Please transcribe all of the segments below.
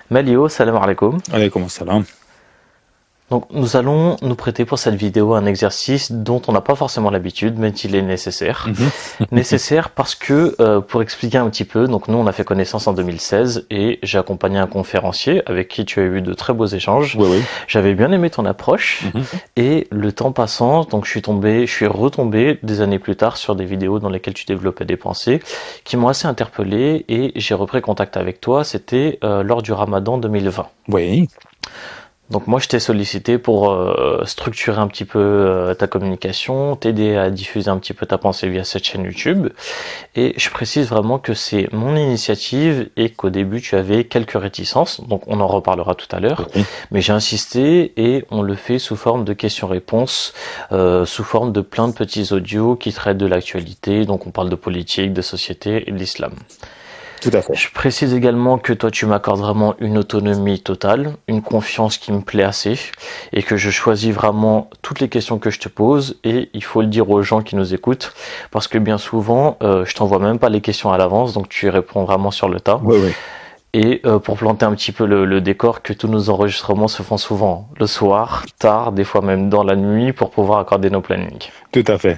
Malio, salam alaikum. Alaykoum salam. Donc, nous allons nous prêter pour cette vidéo un exercice dont on n'a pas forcément l'habitude, mais il est nécessaire. Nécessaire parce que, pour expliquer un petit peu, donc nous on a fait connaissance en 2016 et j'ai accompagné un conférencier avec qui tu as eu de très beaux échanges. Oui. J'avais bien aimé ton approche et le temps passant, donc je suis retombé des années plus tard sur des vidéos dans lesquelles tu développais des pensées qui m'ont assez interpellé et j'ai repris contact avec toi. C'était lors du Ramadan 2020. Oui. Donc moi je t'ai sollicité pour structurer un petit peu ta communication, t'aider à diffuser un petit peu ta pensée via cette chaîne YouTube. Et je précise vraiment que c'est mon initiative et qu'au début tu avais quelques réticences, donc on en reparlera tout à l'heure. Oui. Mais j'ai insisté et on le fait sous forme de questions-réponses, sous forme de plein de petits audios qui traitent de l'actualité, donc on parle de politique, de société et de l'islam. Tout à fait. Je précise également que toi tu m'accordes vraiment une autonomie totale, une confiance qui me plaît assez et que je choisis vraiment toutes les questions que je te pose et il faut le dire aux gens qui nous écoutent parce que bien souvent je t'envoie même pas les questions à l'avance donc tu y réponds vraiment sur le tas. Oui. Et pour planter un petit peu le décor, que tous nos enregistrements se font souvent le soir, tard, des fois même dans la nuit pour pouvoir accorder nos plannings. Tout à fait.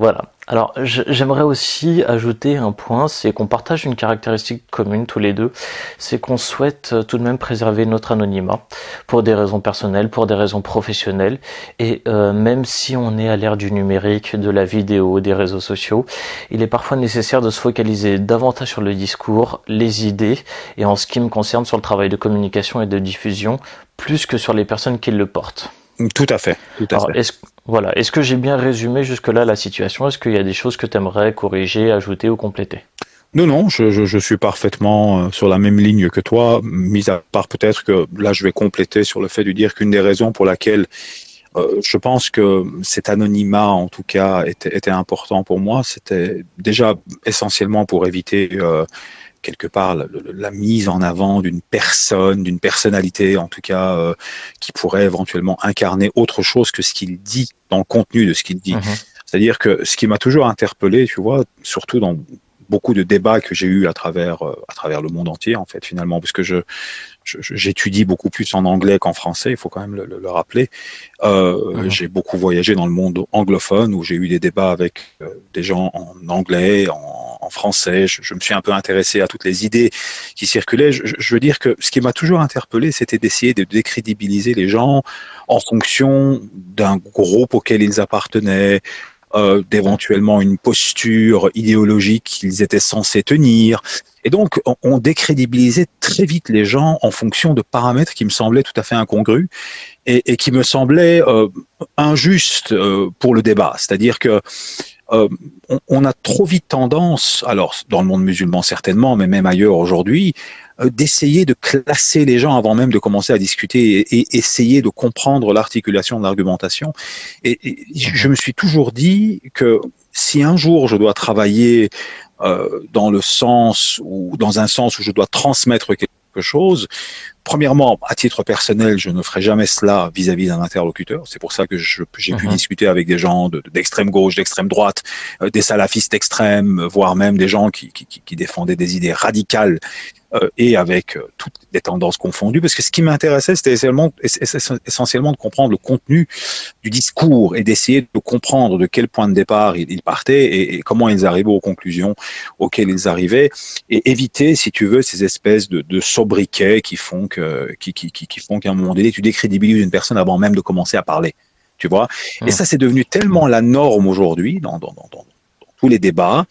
Voilà. Alors, j'aimerais aussi ajouter un point, c'est qu'on partage une caractéristique commune tous les deux, c'est qu'on souhaite tout de même préserver notre anonymat pour des raisons personnelles, pour des raisons professionnelles, et même si on est à l'ère du numérique, de la vidéo, des réseaux sociaux, il est parfois nécessaire de se focaliser davantage sur le discours, les idées, et en ce qui me concerne sur le travail de communication et de diffusion, plus que sur les personnes qui le portent. Tout à fait. Alors, est-ce que j'ai bien résumé jusque-là la situation? Est-ce qu'il y a des choses que tu aimerais corriger, ajouter ou compléter? Non, je suis parfaitement sur la même ligne que toi, mis à part peut-être que là je vais compléter sur le fait de dire qu'une des raisons pour laquelle je pense que cet anonymat, en tout cas, était important pour moi, c'était déjà essentiellement pour éviter quelque part la mise en avant d'une personne, d'une personnalité, en tout cas, qui pourrait éventuellement incarner autre chose que ce qu'il dit, dans le contenu de ce qu'il dit. C'est-à-dire que ce qui m'a toujours interpellé, tu vois, surtout dans beaucoup de débats que j'ai eus à travers le monde entier, en fait, finalement, parce que j'étudie beaucoup plus en anglais qu'en français, il faut quand même le rappeler. J'ai beaucoup voyagé dans le monde anglophone où j'ai eu des débats avec des gens en anglais, en français. Je me suis un peu intéressé à toutes les idées qui circulaient. Je veux dire que ce qui m'a toujours interpellé, c'était d'essayer de décrédibiliser les gens en fonction d'un groupe auquel ils appartenaient, d'éventuellement une posture idéologique qu'ils étaient censés tenir. Et donc, on décrédibilisait très vite les gens en fonction de paramètres qui me semblaient tout à fait incongrus et qui me semblaient injustes pour le débat. C'est-à-dire que on a trop vite tendance, alors dans le monde musulman certainement, mais même ailleurs aujourd'hui, d'essayer de classer les gens avant même de commencer à discuter et essayer de comprendre l'articulation de l'argumentation. Et je me suis toujours dit que si un jour je dois travailler dans un sens où je dois transmettre quelque chose, premièrement, à titre personnel, je ne ferai jamais cela vis-à-vis d'un interlocuteur. C'est pour ça que j'ai pu discuter avec des gens d'extrême gauche, d'extrême droite, des salafistes extrêmes, voire même des gens qui défendaient des idées radicales et avec toutes les tendances confondues. Parce que ce qui m'intéressait, c'était essentiellement de comprendre le contenu du discours et d'essayer de comprendre de quel point de départ ils partaient et comment ils arrivaient aux conclusions auxquelles ils arrivaient et éviter, si tu veux, ces espèces de sobriquets qui font qu'à un moment donné, tu décrédibilises une personne avant même de commencer à parler. Tu vois? Et ça, c'est devenu tellement la norme aujourd'hui dans tous les débats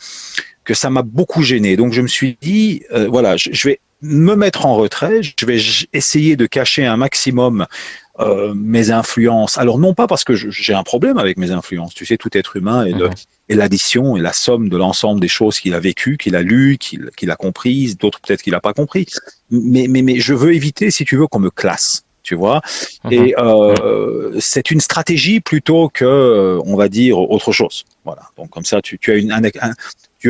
que ça m'a beaucoup gêné. Donc, je me suis dit, voilà, je vais me mettre en retrait, je vais essayer de cacher un maximum mes influences. Alors, non pas parce que j'ai un problème avec mes influences. Tu sais, tout être humain est l'addition et la somme de l'ensemble des choses qu'il a vécues, qu'il a lues, qu'il a comprises, d'autres peut-être qu'il n'a pas compris. Mais je veux éviter, si tu veux, qu'on me classe. Tu vois, et c'est une stratégie plutôt que, on va dire, autre chose. Voilà. Donc comme ça, tu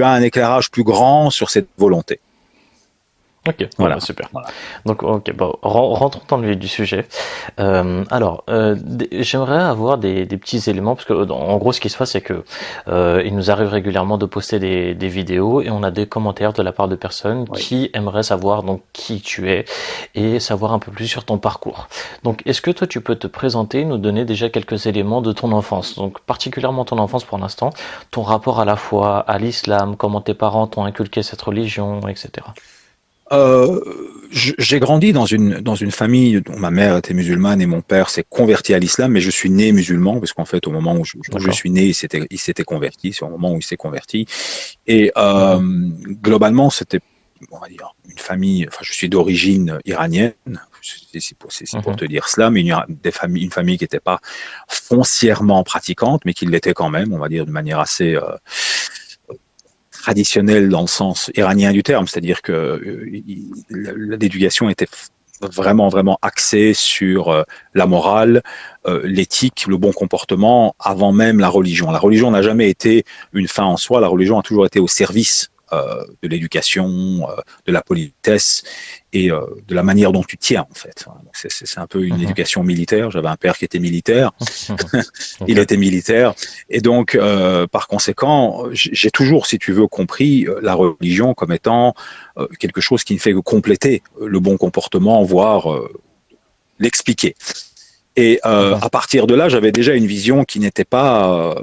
as un éclairage plus grand sur cette volonté. Ok, bon, Voilà. bah, super. Voilà. Donc, ok, bon, rentrons dans le vif du sujet. Alors, j'aimerais avoir des petits éléments, parce que en gros, ce qui se passe, c'est que il nous arrive régulièrement de poster des vidéos et on a des commentaires de la part de personnes Oui. qui aimeraient savoir donc qui tu es et savoir un peu plus sur ton parcours. Donc, est-ce que toi, tu peux te présenter, nous donner déjà quelques éléments de ton enfance, donc particulièrement ton enfance pour l'instant, ton rapport à la foi, à l'islam, comment tes parents t'ont inculqué cette religion, etc. Euh, j'ai grandi dans une famille dont ma mère était musulmane et mon père s'est converti à l'islam, mais je suis né musulman, parce qu'en fait, au moment où je D'accord. suis né, il s'était converti, c'est au moment où il s'est converti. Et Mhm. globalement, c'était, on va dire, une famille, enfin, je suis d'origine iranienne, c'est pour Mhm. te dire cela, mais une famille qui n'était pas foncièrement pratiquante, mais qui l'était quand même, on va dire, de manière assez traditionnelle dans le sens iranien du terme, c'est-à-dire que l'éducation était vraiment, vraiment axée sur la morale, l'éthique, le bon comportement, avant même la religion. La religion n'a jamais été une fin en soi, la religion a toujours été au service de l'éducation, de la politesse et de la manière dont tu tiens, en fait. Donc c'est un peu une Mhm. éducation militaire. J'avais un père qui était militaire, Mhm. il Ok. était militaire, et donc, par conséquent, j'ai toujours, si tu veux, compris la religion comme étant quelque chose qui ne fait que compléter le bon comportement, voire l'expliquer. Et Mhm. à partir de là, j'avais déjà une vision qui n'était pas,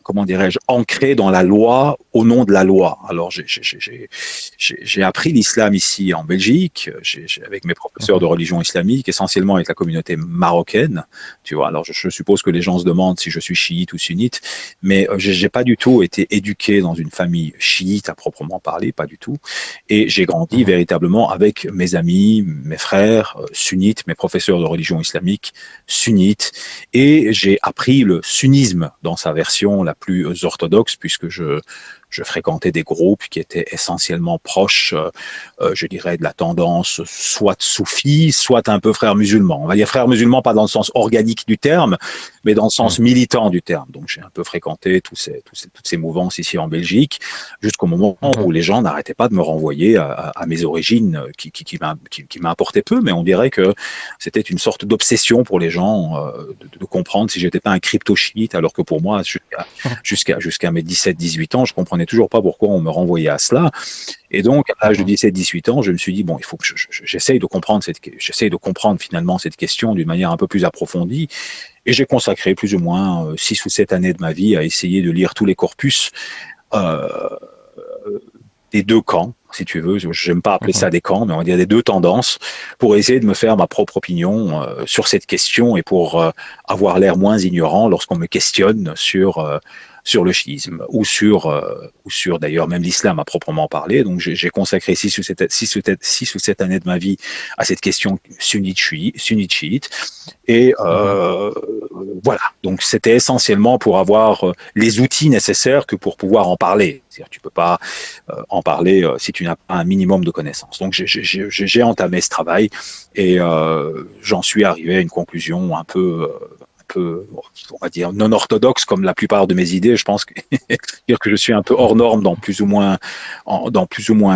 comment dirais-je, ancrée dans la loi au nom de la loi. Alors, j'ai appris l'islam ici en Belgique, avec mes professeurs de Mhm. religion islamique, essentiellement avec la communauté marocaine. Tu vois, alors je suppose que les gens se demandent si je suis chiite ou sunnite, mais j'ai pas du tout été éduqué dans une famille chiite à proprement parler, pas du tout. Et j'ai grandi Mhm. véritablement avec mes amis, mes frères sunnites, mes professeurs de religion islamique sunnite, et j'ai appris le sunnisme dans sa version la plus orthodoxe, puisque je fréquentais des groupes qui étaient essentiellement proches, je dirais, de la tendance soit soufie, soit un peu frère musulman. On va dire frère musulman, pas dans le sens organique du terme, mais dans le sens Mhm. militant du terme. Donc j'ai un peu fréquenté toutes ces mouvances ici en Belgique, jusqu'au moment Mhm. où les gens n'arrêtaient pas de me renvoyer à mes origines, qui m'importaient peu, mais on dirait que c'était une sorte d'obsession pour les gens de comprendre si j'étais pas un crypto-chiite, alors que pour moi, jusqu'à mes 17-18 ans, je comprenais toujours pas pourquoi on me renvoyait à cela. Et donc, à l'âge de Mhm. 17-18 ans, je me suis dit, bon, il faut que j'essaye de comprendre finalement cette question d'une manière un peu plus approfondie. Et j'ai consacré plus ou moins 6 ou 7 années de ma vie à essayer de lire tous les corpus euh, des deux camps, si tu veux. J'aime pas appeler Mhm. ça des camps, mais on va dire des deux tendances, pour essayer de me faire ma propre opinion sur cette question et pour avoir l'air moins ignorant lorsqu'on me questionne sur le chiisme ou sur d'ailleurs même l'islam à proprement parler. Donc j'ai consacré 6 ou 7 années de ma vie à cette question sunnite-chiite. Et Mhm. voilà, donc c'était essentiellement pour avoir les outils nécessaires que pour pouvoir en parler. C'est-à-dire, tu peux pas en parler si tu n'as pas un minimum de connaissances. Donc j'ai entamé ce travail et j'en suis arrivé à une conclusion on va dire, non orthodoxe comme la plupart de mes idées. Je pense que, dire que je suis un peu hors norme dans plus ou moins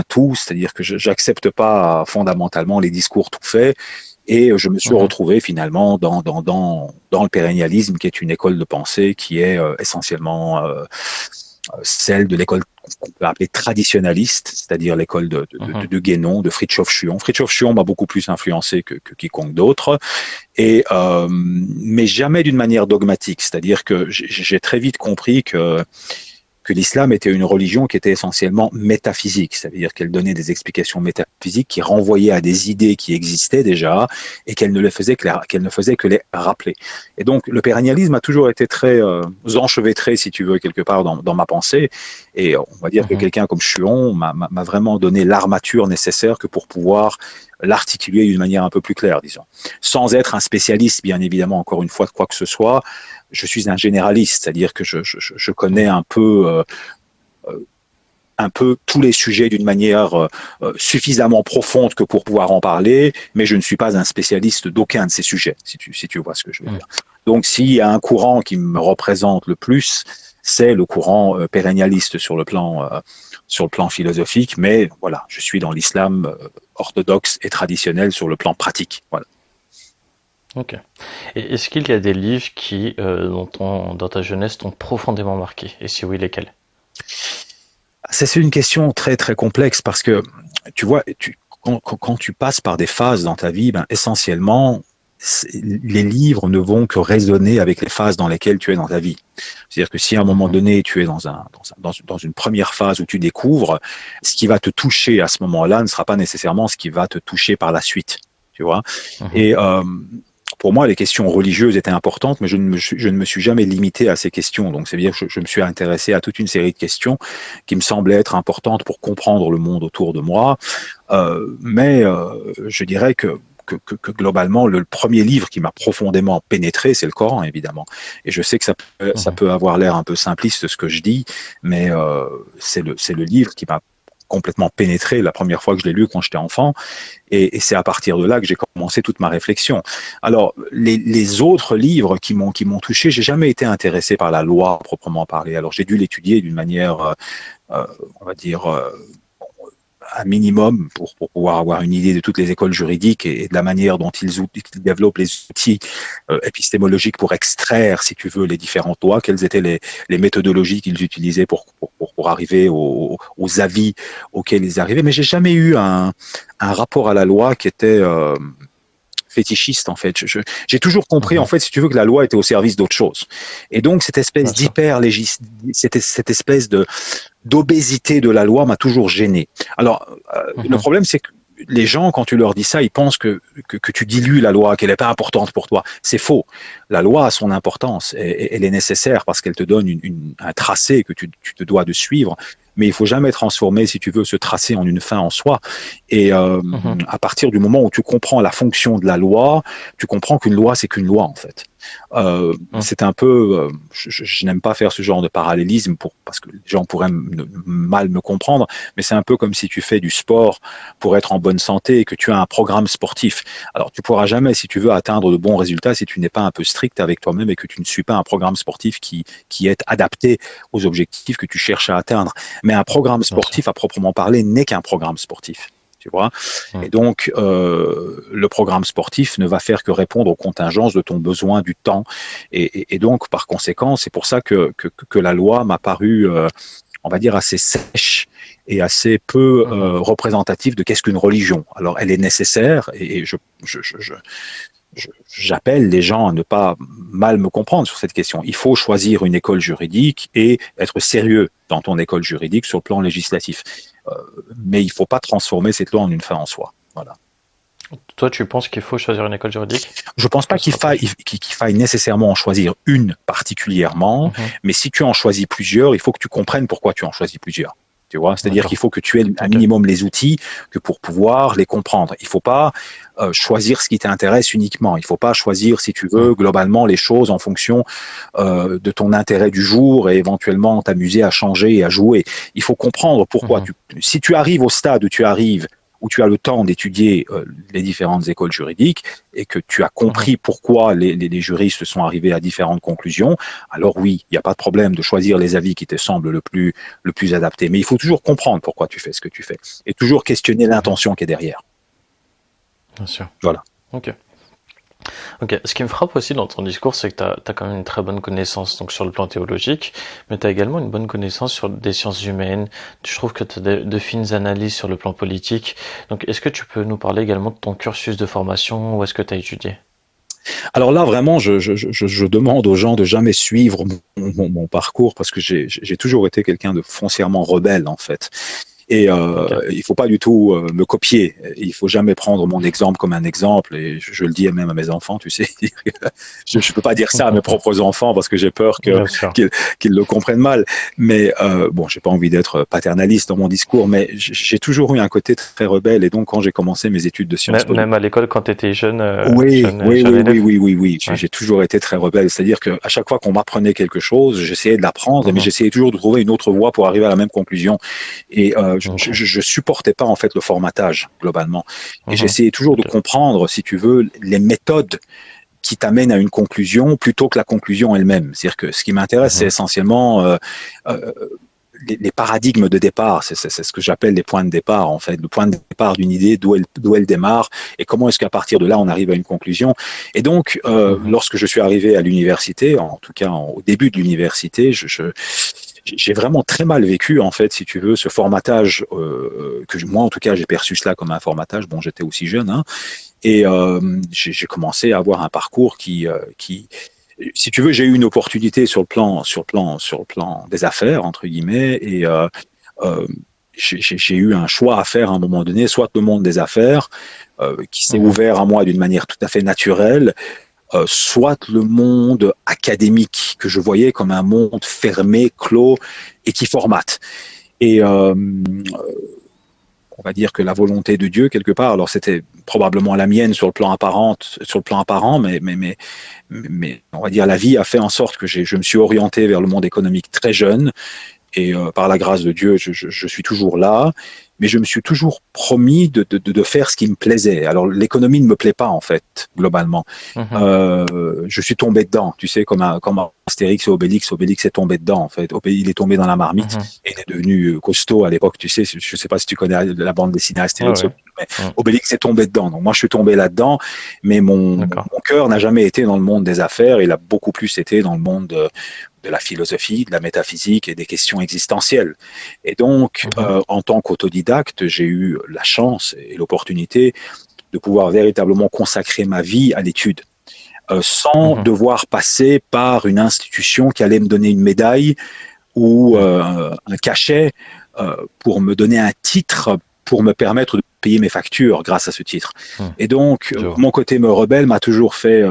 tout, c'est-à-dire que je n'accepte pas fondamentalement les discours tout faits. Et je me suis Mhm. retrouvé finalement dans le pérennialisme, qui est une école de pensée qui est essentiellement celle de l'école qu'on peut appeler traditionnaliste, c'est-à-dire l'école Mhm. de Guénon, de Fritjof Schuon. Fritjof Schuon m'a beaucoup plus influencé que quiconque d'autre, et mais jamais d'une manière dogmatique. C'est-à-dire que j'ai très vite compris que l'islam était une religion qui était essentiellement métaphysique, c'est-à-dire qu'elle donnait des explications métaphysiques qui renvoyaient à des idées qui existaient déjà et qu'elle ne faisait que les rappeler. Et donc le pérennialisme a toujours été très enchevêtré, si tu veux, quelque part dans ma pensée. Et on va dire que Mhm. quelqu'un comme Chuon m'a vraiment donné l'armature nécessaire que pour pouvoir l'articuler d'une manière un peu plus claire, disons. Sans être un spécialiste, bien évidemment, encore une fois, de quoi que ce soit, je suis un généraliste, c'est-à-dire que je connais un peu un peu tous les sujets d'une manière suffisamment profonde que pour pouvoir en parler, mais je ne suis pas un spécialiste d'aucun de ces sujets, si tu vois ce que je veux dire. Donc, s'il y a un courant qui me représente le plus, c'est le courant pérennialiste sur le plan philosophique, mais voilà, je suis dans l'islam orthodoxe et traditionnel sur le plan pratique. Voilà. Ok. Et est-ce qu'il y a des livres qui, dans ta jeunesse, t'ont profondément marqué? Et si oui, lesquels? C'est une question très très complexe parce que tu vois, quand tu passes par des phases dans ta vie, ben, essentiellement, les livres ne vont que résonner avec les phases dans lesquelles tu es dans ta vie. C'est-à-dire que si à un moment donné tu es dans une première phase où tu découvres, ce qui va te toucher à ce moment-là ne sera pas nécessairement ce qui va te toucher par la suite. Tu vois. Et pour moi, les questions religieuses étaient importantes, mais je ne me suis jamais limité à ces questions. Donc, c'est-à-dire que je me suis intéressé à toute une série de questions qui me semblaient être importantes pour comprendre le monde autour de moi. Mais je dirais que globalement, le premier livre qui m'a profondément pénétré, c'est le Coran, évidemment. Et je sais que ça peut avoir l'air un peu simpliste ce que je dis, mais c'est le livre qui m'a complètement pénétré la première fois que je l'ai lu quand j'étais enfant, et c'est à partir de là que j'ai commencé toute ma réflexion. Alors, les autres livres qui m'ont touché, j'ai jamais été intéressé par la loi proprement parler. Alors, j'ai dû l'étudier d'une manière, on va dire, un minimum pour pouvoir avoir une idée de toutes les écoles juridiques et de la manière dont ils développent les outils épistémologiques pour extraire, si tu veux, les différentes lois, quelles étaient les méthodologies qu'ils utilisaient pour arriver aux avis auxquels ils arrivaient. Mais j'ai jamais eu un rapport à la loi qui était fétichiste, en fait. J'ai toujours compris, en fait, si tu veux, que la loi était au service d'autre chose. Et donc, cette espèce cette espèce d'obésité de la loi m'a toujours gêné. Alors, le problème, c'est que les gens, quand tu leur dis ça, ils pensent que tu dilues la loi, qu'elle n'est pas importante pour toi. C'est faux. La loi a son importance et elle est nécessaire parce qu'elle te donne un tracé que tu te dois de suivre. Mais il faut jamais transformer, si tu veux, ce tracé en une fin en soi. Et à partir du moment où tu comprends la fonction de la loi, tu comprends qu'une loi, c'est qu'une loi, en fait. C'est un peu, je n'aime pas faire ce genre de parallélisme parce que les gens pourraient mal me comprendre, mais c'est un peu comme si tu fais du sport pour être en bonne santé et que tu as un programme sportif. Alors, tu pourras jamais, si tu veux, atteindre de bons résultats si tu n'es pas un peu strict avec toi-même et que tu ne suis pas un programme sportif qui est adapté aux objectifs que tu cherches à atteindre. Mais un programme sportif, à proprement parler, n'est qu'un programme sportif. Tu vois. Et donc, le programme sportif ne va faire que répondre aux contingences de ton besoin du temps. Et donc, par conséquent, c'est pour ça que la loi m'a paru, on va dire, assez sèche et assez peu représentative de qu'est-ce qu'une religion. Alors, elle est nécessaire et j'appelle les gens à ne pas mal me comprendre sur cette question. Il faut choisir une école juridique et être sérieux dans ton école juridique sur le plan législatif. Mais il ne faut pas transformer cette loi en une fin en soi. Voilà. Toi, tu penses qu'il faut choisir une école juridique? Je ne pense pas qu'il faille nécessairement en choisir une particulièrement, mais si tu en choisis plusieurs, il faut que tu comprennes pourquoi tu en choisis plusieurs. Tu vois, c'est-à-dire qu'il faut que tu aies un minimum les outils que pour pouvoir les comprendre. Il ne faut pas choisir ce qui t'intéresse uniquement. Il ne faut pas choisir, si tu veux, globalement les choses en fonction de ton intérêt du jour et éventuellement t'amuser à changer et à jouer. Il faut comprendre pourquoi. Si tu arrives au stade où tu as le temps d'étudier les différentes écoles juridiques et que tu as compris pourquoi les juristes sont arrivés à différentes conclusions, alors oui, il n'y a pas de problème de choisir les avis qui te semblent le plus adapté. Mais il faut toujours comprendre pourquoi tu fais ce que tu fais et toujours questionner l'intention qui est derrière. Bien sûr. Voilà. Ok. Ce qui me frappe aussi dans ton discours, c'est que tu as quand même une très bonne connaissance donc sur le plan théologique, mais tu as également une bonne connaissance sur des sciences humaines. Je trouve que tu as de fines analyses sur le plan politique. Donc, est-ce que tu peux nous parler également de ton cursus de formation? Où est-ce que tu as étudié? Alors là, vraiment, je demande aux gens de jamais suivre mon parcours parce que j'ai toujours été quelqu'un de foncièrement rebelle, en fait. Et Ok. il faut pas du tout me copier. Il faut jamais prendre mon exemple comme un exemple. Et je le dis même à mes enfants, tu sais. Je peux pas dire ça à mes propres enfants parce que j'ai peur Bien sûr. qu'ils le comprennent mal. Mais bon, j'ai pas envie d'être paternaliste dans mon discours, mais j'ai toujours eu un côté très rebelle. Et donc, quand j'ai commencé mes études de Sciences Po, Même à l'école, quand tu étais jeune, oui, oui, jeune oui, oui, élève. oui, oui, oui. Ouais. J'ai toujours été très rebelle. C'est-à-dire que à chaque fois qu'on m'apprenait quelque chose, j'essayais de l'apprendre, mais Mhm. j'essayais toujours de trouver une autre voie pour arriver à la même conclusion. Et Ok. je supportais pas en fait le formatage globalement. Et Mhm. j'essayais toujours de Ok. comprendre, si tu veux, les méthodes qui t'amènent à une conclusion plutôt que la conclusion elle-même. C'est-à-dire que ce qui m'intéresse, c'est Mhm. essentiellement euh, les paradigmes de départ, c'est ce que j'appelle les points de départ, en fait, le point de départ d'une idée, d'où elle démarre, et comment est-ce qu'à partir de là, on arrive à une conclusion. Et donc, Mhm. lorsque je suis arrivé à l'université, en tout cas au début de l'université, j'ai vraiment très mal vécu, en fait, si tu veux, ce formatage, moi, en tout cas, j'ai perçu cela comme un formatage. Bon, j'étais aussi jeune, hein, et j'ai commencé à avoir un parcours qui si tu veux, j'ai eu une opportunité sur le plan des affaires entre guillemets, et euh, j'ai eu un choix à faire à un moment donné, soit le monde des affaires qui s'est Mhm. ouvert à moi d'une manière tout à fait naturelle, soit le monde académique que je voyais comme un monde fermé, clos et qui formate. Et on va dire que la volonté de Dieu quelque part, alors c'était probablement la mienne sur le plan apparent, mais on va dire la vie a fait en sorte que je me suis orienté vers le monde économique très jeune, et par la grâce de Dieu, je suis toujours là, mais je me suis toujours promis de faire ce qui me plaisait. Alors l'économie ne me plaît pas en fait, globalement. Mhm. Je suis tombé dedans, tu sais, comme Astérix et Obélix. Obélix est tombé dedans en fait. Il est tombé dans la marmite Mhm. et il est devenu costaud à l'époque. Tu sais, je sais pas si tu connais la bande dessinée Ouais, Astérix, ouais. mais Mhm. Obélix est tombé dedans. Donc moi, je suis tombé là-dedans, mais D'accord. mon cœur n'a jamais été dans le monde des affaires. Il a beaucoup plus été dans le monde de la philosophie, de la métaphysique et des questions existentielles. Et donc, Mhm. en tant qu'autodidacte, j'ai eu la chance et l'opportunité de pouvoir véritablement consacrer ma vie à l'étude, sans Mhm. devoir passer par une institution qui allait me donner une médaille ou Mhm. un cachet pour me donner un titre pour me permettre de payer mes factures grâce à ce titre. Mhm. Et donc, Je vois. mon côté me rebelle m'a toujours fait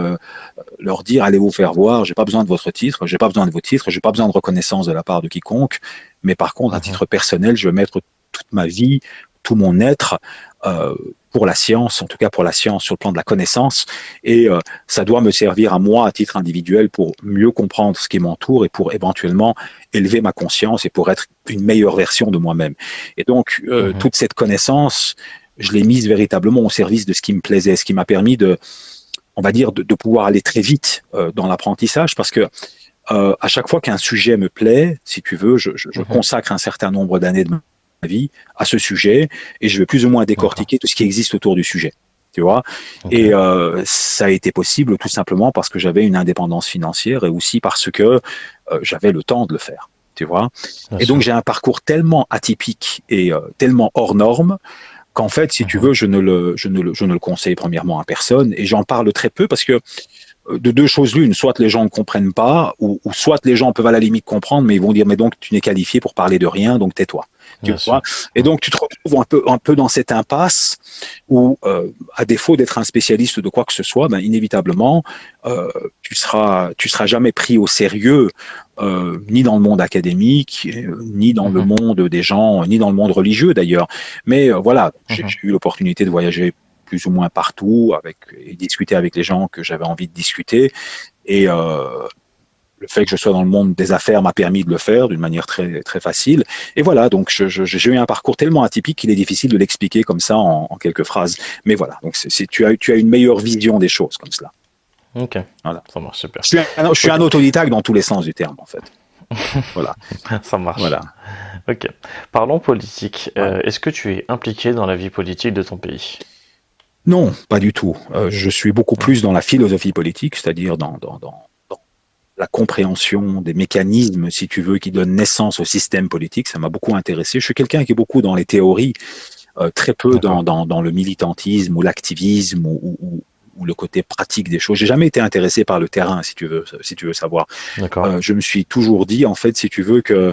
leur dire allez vous faire voir, j'ai pas besoin de votre titre, j'ai pas besoin de vos titres, j'ai pas besoin de reconnaissance de la part de quiconque, mais par contre, à Mhm. titre personnel, je vais mettre toute ma vie, tout mon être euh, pour la science, en tout cas pour la science sur le plan de la connaissance, et ça doit me servir à moi à titre individuel pour mieux comprendre ce qui m'entoure et pour éventuellement élever ma conscience et pour être une meilleure version de moi-même. Et donc, Mhm. toute cette connaissance, je l'ai mise véritablement au service de ce qui me plaisait, ce qui m'a permis de, on va dire, de pouvoir aller très vite dans l'apprentissage, parce que à chaque fois qu'un sujet me plaît, si tu veux, je Mhm. consacre un certain nombre d'années de ma vie à ce sujet, et je vais plus ou moins D'accord. décortiquer tout ce qui existe autour du sujet. Tu vois, Ok. et ça a été possible tout simplement parce que j'avais une indépendance financière et aussi parce que j'avais le temps de le faire. Tu vois, Bien et donc sûr. j'ai un parcours tellement atypique et tellement hors norme qu'en fait, si tu Mhm. veux, je ne le conseille premièrement à personne, et j'en parle très peu parce que de deux choses l'une, soit les gens ne comprennent pas, ou soit les gens peuvent à la limite comprendre, mais ils vont dire mais donc tu n'es qualifié pour parler de rien, donc tais-toi. Tu Bien vois. sûr. Et Mhm. donc tu te retrouves un peu dans cette impasse où, à défaut d'être un spécialiste de quoi que ce soit, ben, inévitablement, tu seras jamais pris au sérieux, ni dans le monde académique, ni dans le Mhm. monde des gens, ni dans le monde religieux d'ailleurs. Mais voilà, Mhm. j'ai eu l'opportunité de voyager plus ou moins partout et discuter avec les gens que j'avais envie de discuter. Et le fait que je sois dans le monde des affaires m'a permis de le faire d'une manière très, très facile. Et voilà, donc j'ai eu un parcours tellement atypique qu'il est difficile de l'expliquer comme ça en quelques phrases. Mais voilà, donc tu as une meilleure vision des choses comme cela. Ok. Voilà. Ça marche super. Je suis un Ok. autodidacte dans tous les sens du terme, en fait. Voilà. Ça marche. Voilà. Ok. Parlons politique. Ouais. Est-ce que tu es impliqué dans la vie politique de ton pays? Non, pas du tout. Je suis beaucoup Non. plus dans la philosophie politique, c'est-à-dire dans la compréhension des mécanismes, si tu veux, qui donnent naissance au système politique. Ça m'a beaucoup intéressé. Je suis quelqu'un qui est beaucoup dans les théories, très peu D'accord. dans le militantisme ou l'activisme ou le côté pratique des choses. J'ai jamais été intéressé par le terrain, si tu veux savoir. D'accord. Je me suis toujours dit, en fait, si tu veux, que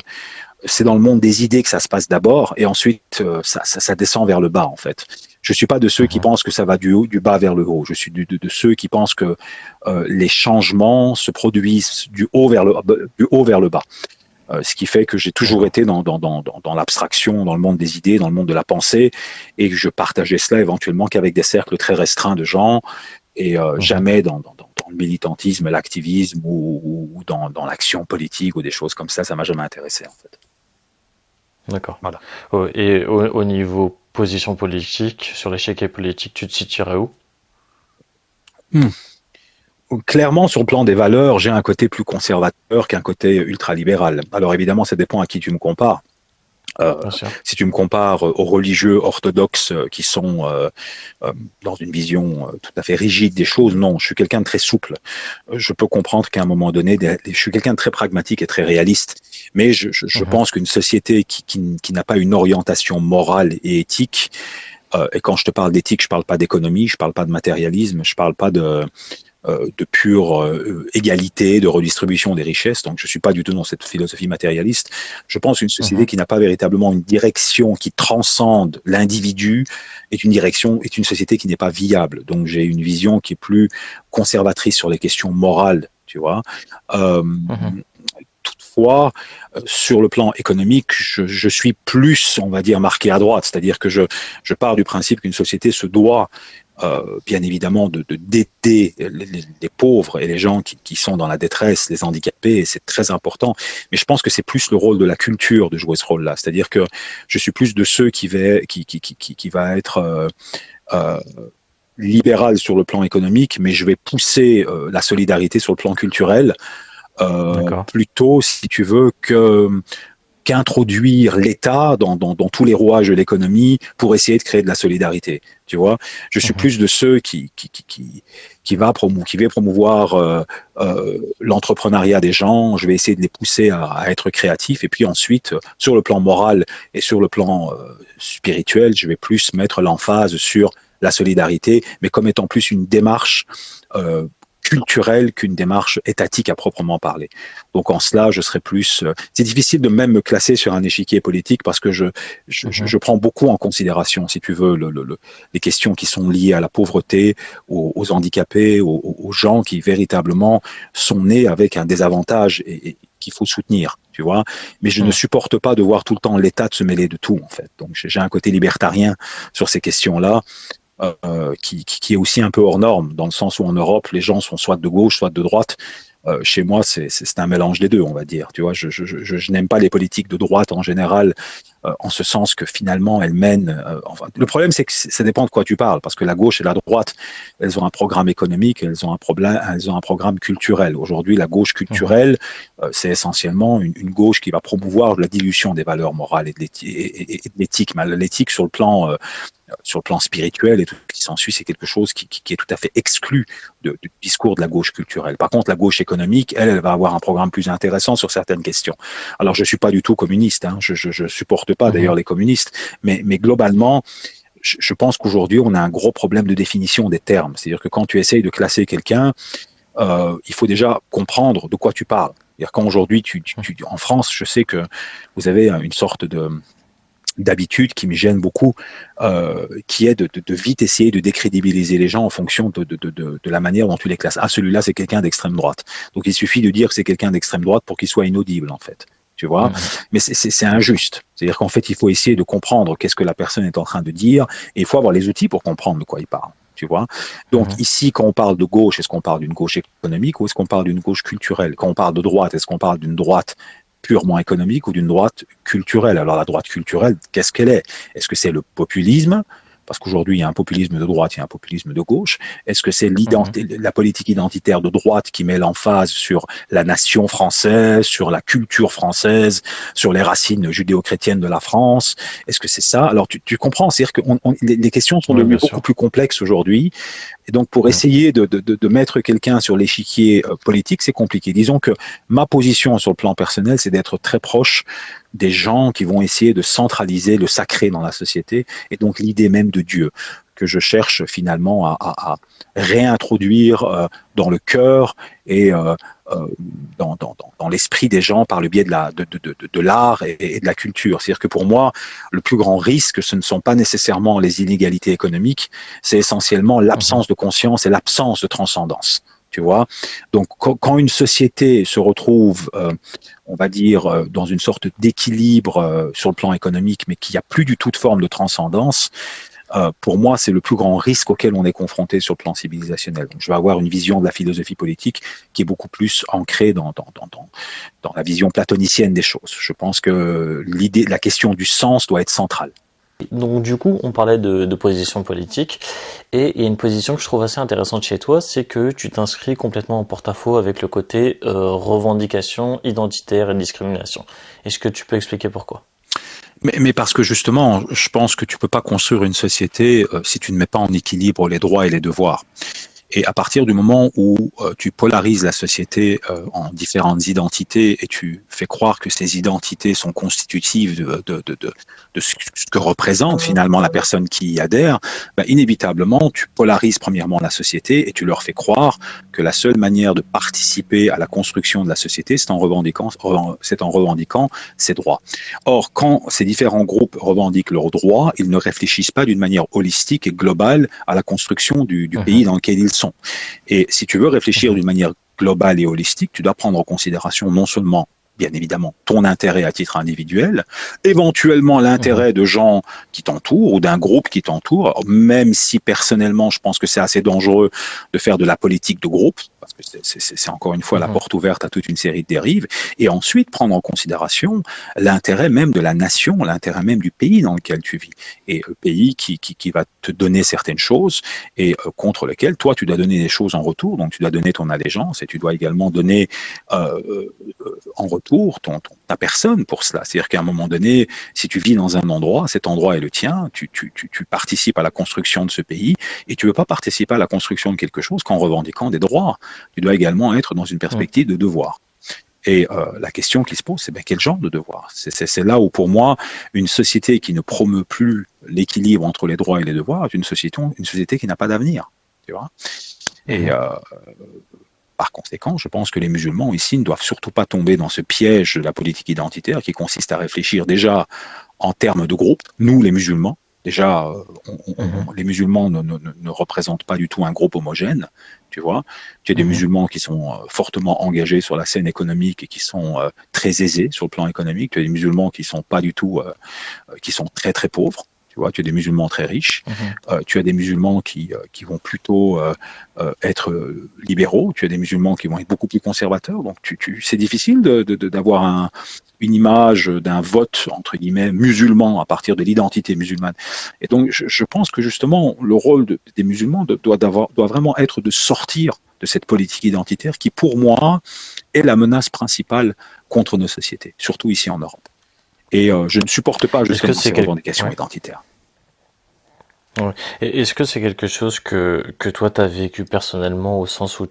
c'est dans le monde des idées que ça se passe d'abord, et ensuite ça descend vers le bas, en fait. Je suis pas de ceux qui Mhm. pensent que ça va du bas vers le haut. Je suis de ceux qui pensent que les changements se produisent du haut vers le bas. Ce qui fait que j'ai toujours D'accord. été dans l'abstraction, dans le monde des idées, dans le monde de la pensée, et que je partageais cela éventuellement qu'avec des cercles très restreints de gens, et Mhm. jamais dans le militantisme, l'activisme ou dans l'action politique ou des choses comme ça. Ça m'a jamais intéressé, en fait. D'accord. Voilà. Et au niveau position politique, sur l'échiquier politique, tu te situerais où? Hmm. Clairement, sur le plan des valeurs, j'ai un côté plus conservateur qu'un côté ultralibéral. Alors évidemment, ça dépend à qui tu me compares. Euh, Bien sûr. Si tu me compares aux religieux orthodoxes qui sont dans une vision tout à fait rigide des choses, non, je suis quelqu'un de très souple. Je peux comprendre qu'à un moment donné, je suis quelqu'un de très pragmatique et très réaliste, mais je Mhm. pense qu'une société qui n'a pas une orientation morale et éthique, et quand je te parle d'éthique, je parle pas d'économie, je parle pas de matérialisme, je parle pas de pure égalité, de redistribution des richesses. Donc, je ne suis pas du tout dans cette philosophie matérialiste. Je pense qu'une société Mhm. qui n'a pas véritablement une direction qui transcende l'individu est une société qui n'est pas viable. Donc, j'ai une vision qui est plus conservatrice sur les questions morales, tu vois. Euh, Mhm. Toutefois, sur le plan économique, je suis plus, on va dire, marqué à droite. C'est-à-dire que je pars du principe qu'une société se doit bien évidemment d'aider les pauvres et les gens qui sont dans la détresse, les handicapés, et c'est très important. Mais je pense que c'est plus le rôle de la culture de jouer ce rôle-là. C'est-à-dire que je suis plus de ceux qui va être euh, libéral sur le plan économique, mais je vais pousser la solidarité sur le plan culturel D'accord. plutôt, si tu veux, qu'introduire l'État dans tous les rouages de l'économie pour essayer de créer de la solidarité. Tu vois, je suis Mhm. plus de ceux qui va promouvoir l'entrepreneuriat des gens. Je vais essayer de les pousser à être créatifs. Et puis ensuite, sur le plan moral et sur le plan spirituel, je vais plus mettre l'emphase sur la solidarité, mais comme étant plus une démarche euh, culturelle qu'une démarche étatique à proprement parler. Donc en cela, je serais plus. C'est difficile de même me classer sur un échiquier politique parce que Mhm. je prends beaucoup en considération, si tu veux, les questions qui sont liées à la pauvreté, aux handicapés, aux gens qui véritablement sont nés avec un désavantage et qu'il faut soutenir, tu vois. Mais je ne Mhm. supporte pas de voir tout le temps l'État se mêler de tout, en fait. Donc j'ai un côté libertarien sur ces questions-là qui est aussi un peu hors norme, dans le sens où en Europe, les gens sont soit de gauche, soit de droite. Chez moi, c'est un mélange des deux, on va dire. Tu vois, je n'aime pas les politiques de droite en général, en ce sens que finalement, elles mènent. Enfin, le problème, c'est que ça dépend de quoi tu parles, parce que la gauche et la droite, elles ont un programme économique, elles ont un programme culturel. Aujourd'hui, la gauche Mhm. culturelle, c'est essentiellement une gauche qui va promouvoir la dilution des valeurs morales et de l'éthique. Mais l'éthique sur le plan spirituel et tout ce qui s'ensuit, c'est quelque chose qui est tout à fait exclu du discours de la gauche culturelle. Par contre, la gauche économique, elle va avoir un programme plus intéressant sur certaines questions. Alors, je suis pas du tout communiste, hein, je supporte pas d'ailleurs Mhm. les communistes, mais globalement, je pense qu'aujourd'hui, on a un gros problème de définition des termes. C'est-à-dire que quand tu essayes de classer quelqu'un, il faut déjà comprendre de quoi tu parles. C'est-à-dire quand aujourd'hui, en France, je sais que vous avez une sorte d'habitude qui me gêne beaucoup, qui est de vite essayer de décrédibiliser les gens en fonction de la manière dont tu les classes. Ah, celui-là, c'est quelqu'un d'extrême droite. Donc, il suffit de dire que c'est quelqu'un d'extrême droite pour qu'il soit inaudible, en fait. Tu vois, Mhm. mais c'est Bien sûr. injuste. C'est-à-dire qu'en fait, il faut essayer de comprendre qu'est-ce que la personne est en train de dire, et il faut avoir les outils pour comprendre de quoi il parle. Tu vois. Donc Mhm. ici, quand on parle de gauche, est-ce qu'on parle d'une gauche économique ou est-ce qu'on parle d'une gauche culturelle? Quand on parle de droite, est-ce qu'on parle d'une droite purement économique ou d'une droite culturelle? Alors la droite culturelle, qu'est-ce qu'elle est? Est-ce que c'est le populisme? Parce qu'aujourd'hui, il y a un populisme de droite, il y a un populisme de gauche. Est-ce que c'est Mhm. la politique identitaire de droite qui met l'emphase sur la nation française, sur la culture française, sur les racines judéo-chrétiennes de la France? Est-ce que c'est ça? Alors, tu comprends, c'est-à-dire que les questions sont Oui, devenues bien beaucoup sûr. plus complexes aujourd'hui. Et donc, pour Mhm. essayer de mettre quelqu'un sur l'échiquier politique, c'est compliqué. Disons que ma position sur le plan personnel, c'est d'être très proche des gens qui vont essayer de centraliser le sacré dans la société et donc l'idée même de Dieu. que je cherche finalement à réintroduire dans le cœur et dans l'esprit des gens par le biais de l'art et de la culture. C'est-à-dire que pour moi, le plus grand risque, ce ne sont pas nécessairement les inégalités économiques, c'est essentiellement l'absence de conscience et l'absence de transcendance. Tu vois, donc quand une société se retrouve, on va dire, dans une sorte d'équilibre sur le plan économique, mais qu'il n'y a plus du tout de forme de transcendance, pour moi, c'est le plus grand risque auquel on est confronté sur le plan civilisationnel. Donc, je vais avoir une vision de la philosophie politique qui est beaucoup plus ancrée dans la vision platonicienne des choses. Je pense que la question du sens doit être centrale. Donc du coup, on parlait de position politique, et il y a une position que je trouve assez intéressante chez toi, c'est que tu t'inscris complètement en porte-à-faux avec le côté revendication identitaire et discrimination. Est-ce que tu peux expliquer pourquoi ? Mais parce que justement, je pense que tu peux pas construire une société si tu ne mets pas en équilibre les droits et les devoirs. Et à partir du moment où tu polarises la société en différentes identités et tu fais croire que ces identités sont constitutives de ce que représente finalement la personne qui y adhère, ben, inévitablement, tu polarises premièrement la société et tu leur fais croire que la seule manière de participer à la construction de la société, c'est en revendiquant ses droits. Or, quand ces différents groupes revendiquent leurs droits, ils ne réfléchissent pas d'une manière holistique et globale à la construction du pays dans lequel ils sont. Et si tu veux réfléchir d'une manière globale et holistique, tu dois prendre en considération non seulement, bien évidemment, ton intérêt à titre individuel, éventuellement l'intérêt de gens qui t'entourent ou d'un groupe qui t'entoure, même si personnellement, je pense que c'est assez dangereux de faire de la politique de groupe, parce que c'est encore une fois la porte ouverte à toute une série de dérives, et ensuite prendre en considération l'intérêt même de la nation, l'intérêt même du pays dans lequel tu vis, et le pays qui va te donner certaines choses, et contre lequel toi tu dois donner des choses en retour, donc tu dois donner ton allégeance, et tu dois également donner en retour ta personne pour cela. C'est-à-dire qu'à un moment donné, si tu vis dans un endroit, cet endroit est le tien, tu participes à la construction de ce pays, et tu ne veux pas participer à la construction de quelque chose qu'en revendiquant des droits. Tu dois également être dans une perspective de devoir. Et la question qui se pose, c'est quel genre de devoir ? C'est là où, pour moi, une société qui ne promeut plus l'équilibre entre les droits et les devoirs est une société qui n'a pas d'avenir. Tu vois ? Et par conséquent, je pense que les musulmans ici ne doivent surtout pas tomber dans ce piège de la politique identitaire qui consiste à réfléchir déjà en termes de groupe. Nous, les musulmans, déjà, les musulmans ne représentent pas du tout un groupe homogène, tu vois. Tu as des musulmans qui sont fortement engagés sur la scène économique et qui sont très aisés sur le plan économique. Tu as des musulmans qui sont pas du tout, qui sont très très pauvres. Tu vois, tu as des musulmans très riches, tu as des musulmans qui vont plutôt être libéraux, tu as des musulmans qui vont être beaucoup plus conservateurs. Donc, c'est difficile d'avoir une image d'un vote, entre guillemets, musulman à partir de l'identité musulmane. Et donc, je pense que justement, le rôle des musulmans doit vraiment être de sortir de cette politique identitaire qui, pour moi, est la menace principale contre nos sociétés, surtout ici en Europe. Et je ne supporte pas justement ces revendications identitaires. Ouais. Et est-ce que c'est quelque chose que toi t'as vécu personnellement au sens où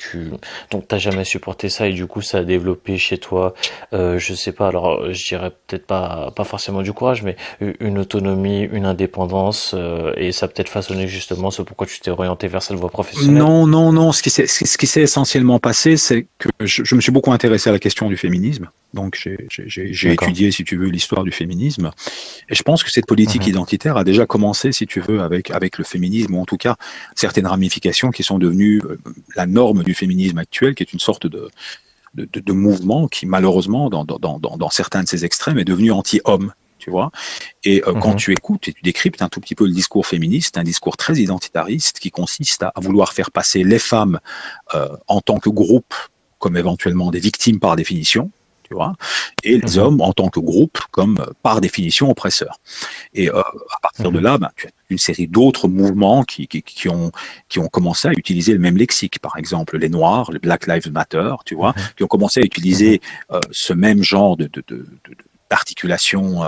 donc t'as jamais supporté ça et du coup ça a développé chez toi, je sais pas, alors je dirais peut-être pas forcément du courage, mais une autonomie, une indépendance, et ça a peut-être façonné justement ce pourquoi tu t'es orienté vers cette voie professionnelle? Non. Ce qui s'est essentiellement passé, c'est que je me suis beaucoup intéressé à la question du féminisme. Donc j'ai étudié, si tu veux, l'histoire du féminisme. Et je pense que cette politique identitaire a déjà commencé, si tu veux, avec le féminisme, ou en tout cas certaines ramifications qui sont devenues la norme du féminisme actuel, qui est une sorte de mouvement qui, malheureusement, dans certains de ses extrêmes, est devenu anti-homme. Tu vois, et quand tu écoutes et tu décryptes un tout petit peu le discours féministe, un discours très identitariste qui consiste à vouloir faire passer les femmes en tant que groupe comme éventuellement des victimes par définition, tu vois, et les hommes en tant que groupe comme par définition oppresseurs. Et à partir de là, tu as une série d'autres mouvements qui ont commencé à utiliser le même lexique. Par exemple, les Noirs, les Black Lives Matter, tu vois, qui ont commencé à utiliser ce même genre d'articulation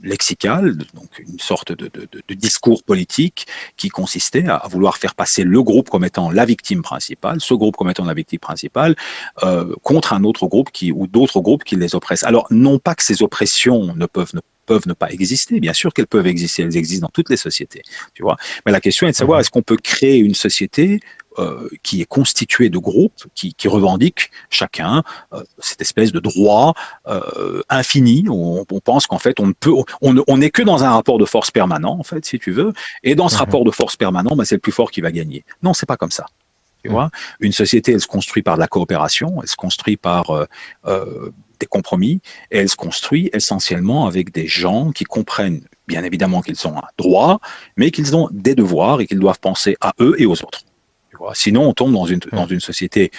lexicale, donc une sorte de discours politique qui consistait à vouloir faire passer le groupe comme étant la victime principale, ce groupe comme étant la victime principale, contre un autre groupe ou d'autres groupes qui les oppressent. Alors, non pas que ces oppressions ne peuvent peuvent ne pas exister. Bien sûr qu'elles peuvent exister, elles existent dans toutes les sociétés, tu vois. Mais la question est de savoir, est-ce qu'on peut créer une société qui est constituée de groupes qui revendiquent chacun cette espèce de droit infini. On pense qu'en fait, on n'est que dans un rapport de force permanent, en fait, si tu veux. Et dans ce rapport de force permanent, c'est le plus fort qui va gagner. Non, c'est pas comme ça. Tu vois, une société, elle se construit par de la coopération, elle se construit par des compromis, et elle se construit essentiellement avec des gens qui comprennent, bien évidemment, qu'ils ont un droit, mais qu'ils ont des devoirs et qu'ils doivent penser à eux et aux autres. Tu vois, sinon, on tombe dans une société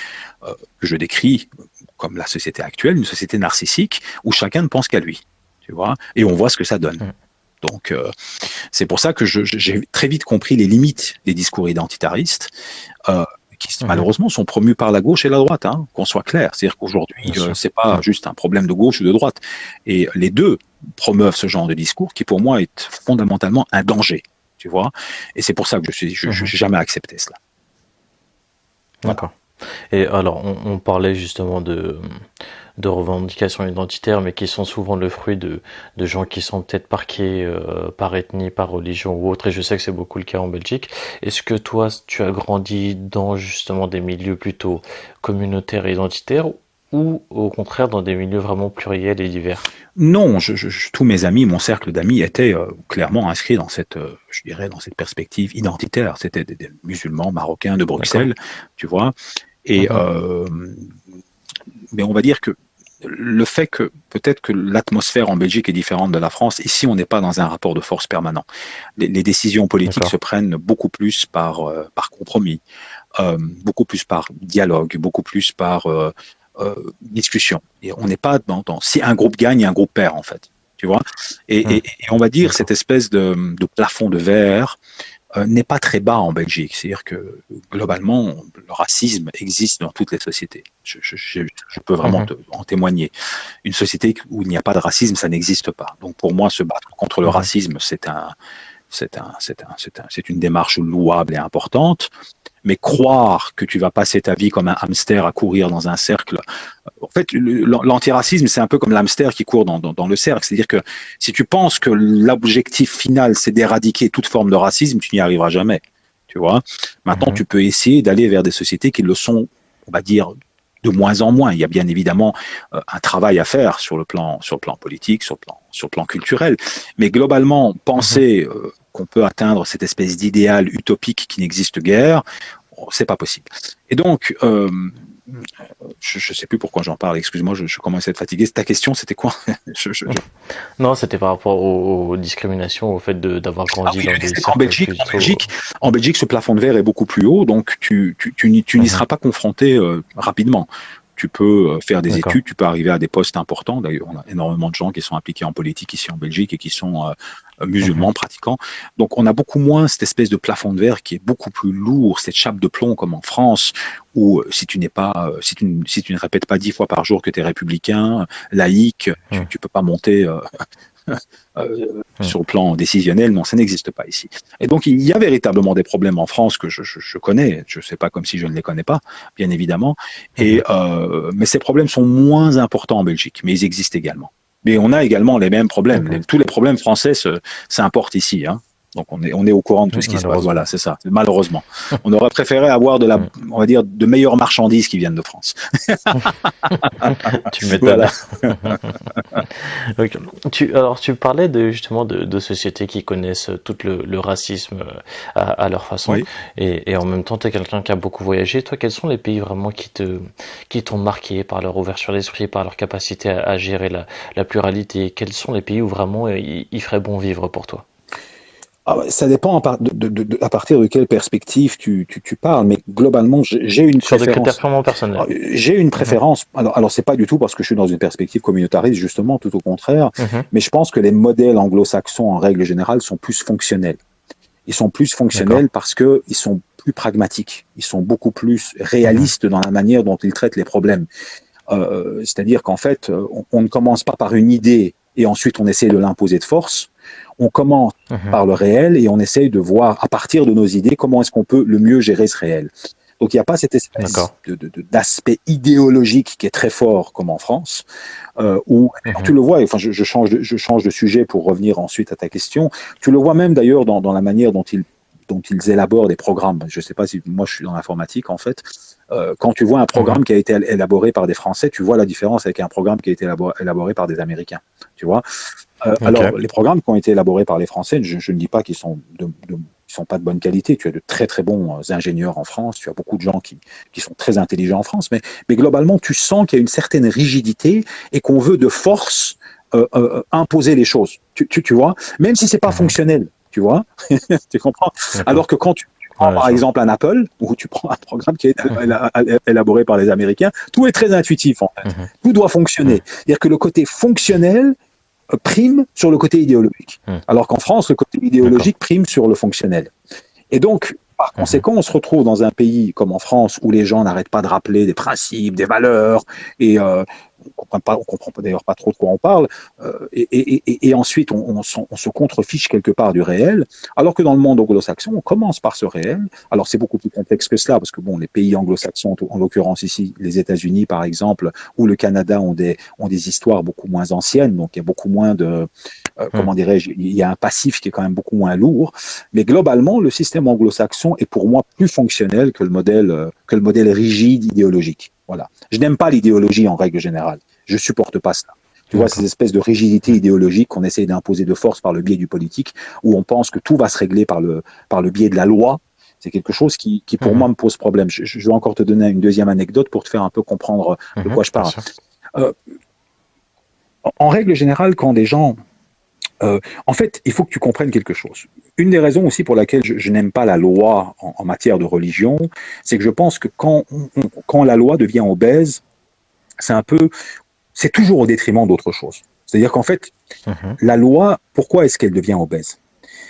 que je décris comme la société actuelle, une société narcissique, où chacun ne pense qu'à lui. Tu vois, et on voit ce que ça donne. Donc, c'est pour ça que j'ai très vite compris les limites des discours identitaristes, qui malheureusement sont promus par la gauche et la droite, hein, qu'on soit clair. C'est-à-dire qu'aujourd'hui, c'est pas juste un problème de gauche ou de droite. Et les deux promeuvent ce genre de discours qui, pour moi, est fondamentalement un danger. Tu vois. Et c'est pour ça que je n'ai jamais accepté cela. D'accord. Et alors, on parlait justement de revendications identitaires, mais qui sont souvent le fruit de gens qui sont peut-être parqués par ethnie, par religion ou autre, et je sais que c'est beaucoup le cas en Belgique. Est-ce que toi, tu as grandi dans justement des milieux plutôt communautaires et identitaires, ou au contraire dans des milieux vraiment pluriels et divers? Non, tous mes amis, mon cercle d'amis était clairement inscrit dans cette, je dirais, dans cette perspective identitaire. C'était des musulmans marocains de Bruxelles, tu vois. Et mais on va dire que le fait que peut-être que l'atmosphère en Belgique est différente de la France, ici on n'est pas dans un rapport de force permanent. Les décisions politiques se prennent beaucoup plus par compromis, beaucoup plus par dialogue, beaucoup plus par discussion. Et on n'est pas dans si un groupe gagne, un groupe perd en fait. Tu vois. Et on va dire cette espèce de plafond de verre n'est pas très bas en Belgique. C'est-à-dire que globalement, le racisme existe dans toutes les sociétés. Je peux vraiment en témoigner. Une société où il n'y a pas de racisme, ça n'existe pas. Donc pour moi, se battre contre le racisme, c'est une démarche louable et importante. Mais croire que tu vas passer ta vie comme un hamster à courir dans un cercle, en fait, l'antiracisme, c'est un peu comme l'hamster qui court dans le cercle. C'est-à-dire que si tu penses que l'objectif final, c'est d'éradiquer toute forme de racisme, tu n'y arriveras jamais. Tu vois. Maintenant, tu peux essayer d'aller vers des sociétés qui le sont, on va dire, de moins en moins. Il y a bien évidemment un travail à faire sur le plan politique, sur le plan culturel. Mais globalement, penser qu'on peut atteindre cette espèce d'idéal utopique qui n'existe guère, c'est pas possible. Et donc, je sais plus pourquoi j'en parle, excuse-moi, je commence à être fatigué. Ta question, c'était quoi? Non, c'était par rapport aux discriminations, au fait d'avoir grandi dans des cercles en Belgique, ce plafond de verre est beaucoup plus haut, donc tu n'y seras pas confronté rapidement. Tu peux faire des études, tu peux arriver à des postes importants. D'ailleurs, on a énormément de gens qui sont impliqués en politique ici en Belgique et qui sont musulmans pratiquants. Donc, on a beaucoup moins cette espèce de plafond de verre qui est beaucoup plus lourd, cette chape de plomb comme en France, où si tu ne répètes pas 10 fois par jour que tu es républicain, laïque, tu peux pas monter sur le plan décisionnel. Non, ça n'existe pas ici. Et donc, il y a véritablement des problèmes en France que je connais. Je ne sais pas comme si je ne les connais pas, bien évidemment. Et, mais ces problèmes sont moins importants en Belgique, mais ils existent également. Mais on a également les mêmes problèmes. Tous les problèmes français s'importent ici, hein. Donc on est au courant de tout ce qui se passe. Voilà, c'est ça. Malheureusement, on aurait préféré avoir on va dire, de meilleures marchandises qui viennent de France. Tu m'étonnes. Voilà. Okay. Tu parlais justement de sociétés qui connaissent tout le racisme à leur façon, et en même temps, tu es quelqu'un qui a beaucoup voyagé. Toi, quels sont les pays vraiment qui t'ont marqué par leur ouverture d'esprit, par leur capacité à gérer la pluralité? Quels sont les pays où vraiment il ferait bon vivre pour toi? Ça dépend à partir de quelle perspective tu parles, mais globalement, j'ai une préférence. Sur des critères purement personnels. J'ai une préférence. Alors c'est pas du tout parce que je suis dans une perspective communautariste, justement, tout au contraire. Mais je pense que les modèles anglo-saxons, en règle générale, sont plus fonctionnels. Ils sont plus fonctionnels parce que ils sont plus pragmatiques. Ils sont beaucoup plus réalistes dans la manière dont ils traitent les problèmes. C'est-à-dire qu'en fait, on ne commence pas par une idée et ensuite on essaie de l'imposer de force. On commence par le réel et on essaye de voir à partir de nos idées comment est-ce qu'on peut le mieux gérer ce réel. Donc il n'y a pas cette espèce D'accord. d'aspect idéologique qui est très fort comme en France, où tu le vois, enfin je change de sujet pour revenir ensuite à ta question, tu le vois même d'ailleurs dans la manière dont ils élaborent des programmes. Je ne sais pas si moi je suis dans l'informatique en fait. Quand tu vois un programme qui a été élaboré par des Français, tu vois la différence avec un programme qui a été élaboré par des Américains. Tu vois. Ok. Alors les programmes qui ont été élaborés par les Français, je ne dis pas qu'ils sont ils sont pas de bonne qualité. Tu as de très très bons ingénieurs en France. Tu as beaucoup de gens qui sont très intelligents en France. Mais globalement, tu sens qu'il y a une certaine rigidité et qu'on veut de force imposer les choses. Tu vois, même si c'est pas fonctionnel. Tu vois, tu comprends. D'accord. Alors que quand tu prends Ouais, par je vois. exemple un Apple, ou tu prends un programme qui est élaboré par les Américains, tout est très intuitif en fait. Mhm. Tout doit fonctionner. C'est-à-dire que le côté fonctionnel prime sur le côté idéologique. Mhm. Alors qu'en France, le côté D'accord. idéologique prime sur le fonctionnel. Et donc, par Mhm. conséquent, on se retrouve dans un pays comme en France où les gens n'arrêtent pas de rappeler des principes, des valeurs, et on comprend d'ailleurs pas trop de quoi on parle, et ensuite on se contrefiche quelque part du réel, alors que dans le monde anglo-saxon, on commence par ce réel. Alors c'est beaucoup plus complexe que cela, parce que bon, les pays anglo-saxons, en l'occurrence ici, les États-Unis par exemple, ou le Canada ont des histoires beaucoup moins anciennes, donc il y a beaucoup moins de, Mhm. comment dirais-je, il y a un passif qui est quand même beaucoup moins lourd. Mais globalement, le système anglo-saxon est pour moi plus fonctionnel que le modèle rigide idéologique. Voilà. Je n'aime pas l'idéologie en règle générale. Je supporte pas ça. Tu vois, ces D'accord. espèces de rigidité Mhm. idéologique qu'on essaye d'imposer de force par le biais du politique, où on pense que tout va se régler par le biais de la loi. C'est quelque chose qui, pour moi, Mhm. me pose problème. Je vais encore te donner une deuxième anecdote pour te faire un peu comprendre de Mhm. quoi je Bien parle. sûr. Euh, En règle générale, quand des gens en fait, il faut que tu comprennes quelque chose. Une des raisons aussi pour laquelle je n'aime pas la loi en matière de religion, c'est que je pense que quand la loi devient obèse, c'est un peu, c'est toujours au détriment d'autre chose. C'est-à-dire qu'en fait, Mhm. la loi, pourquoi est-ce qu'elle devient obèse?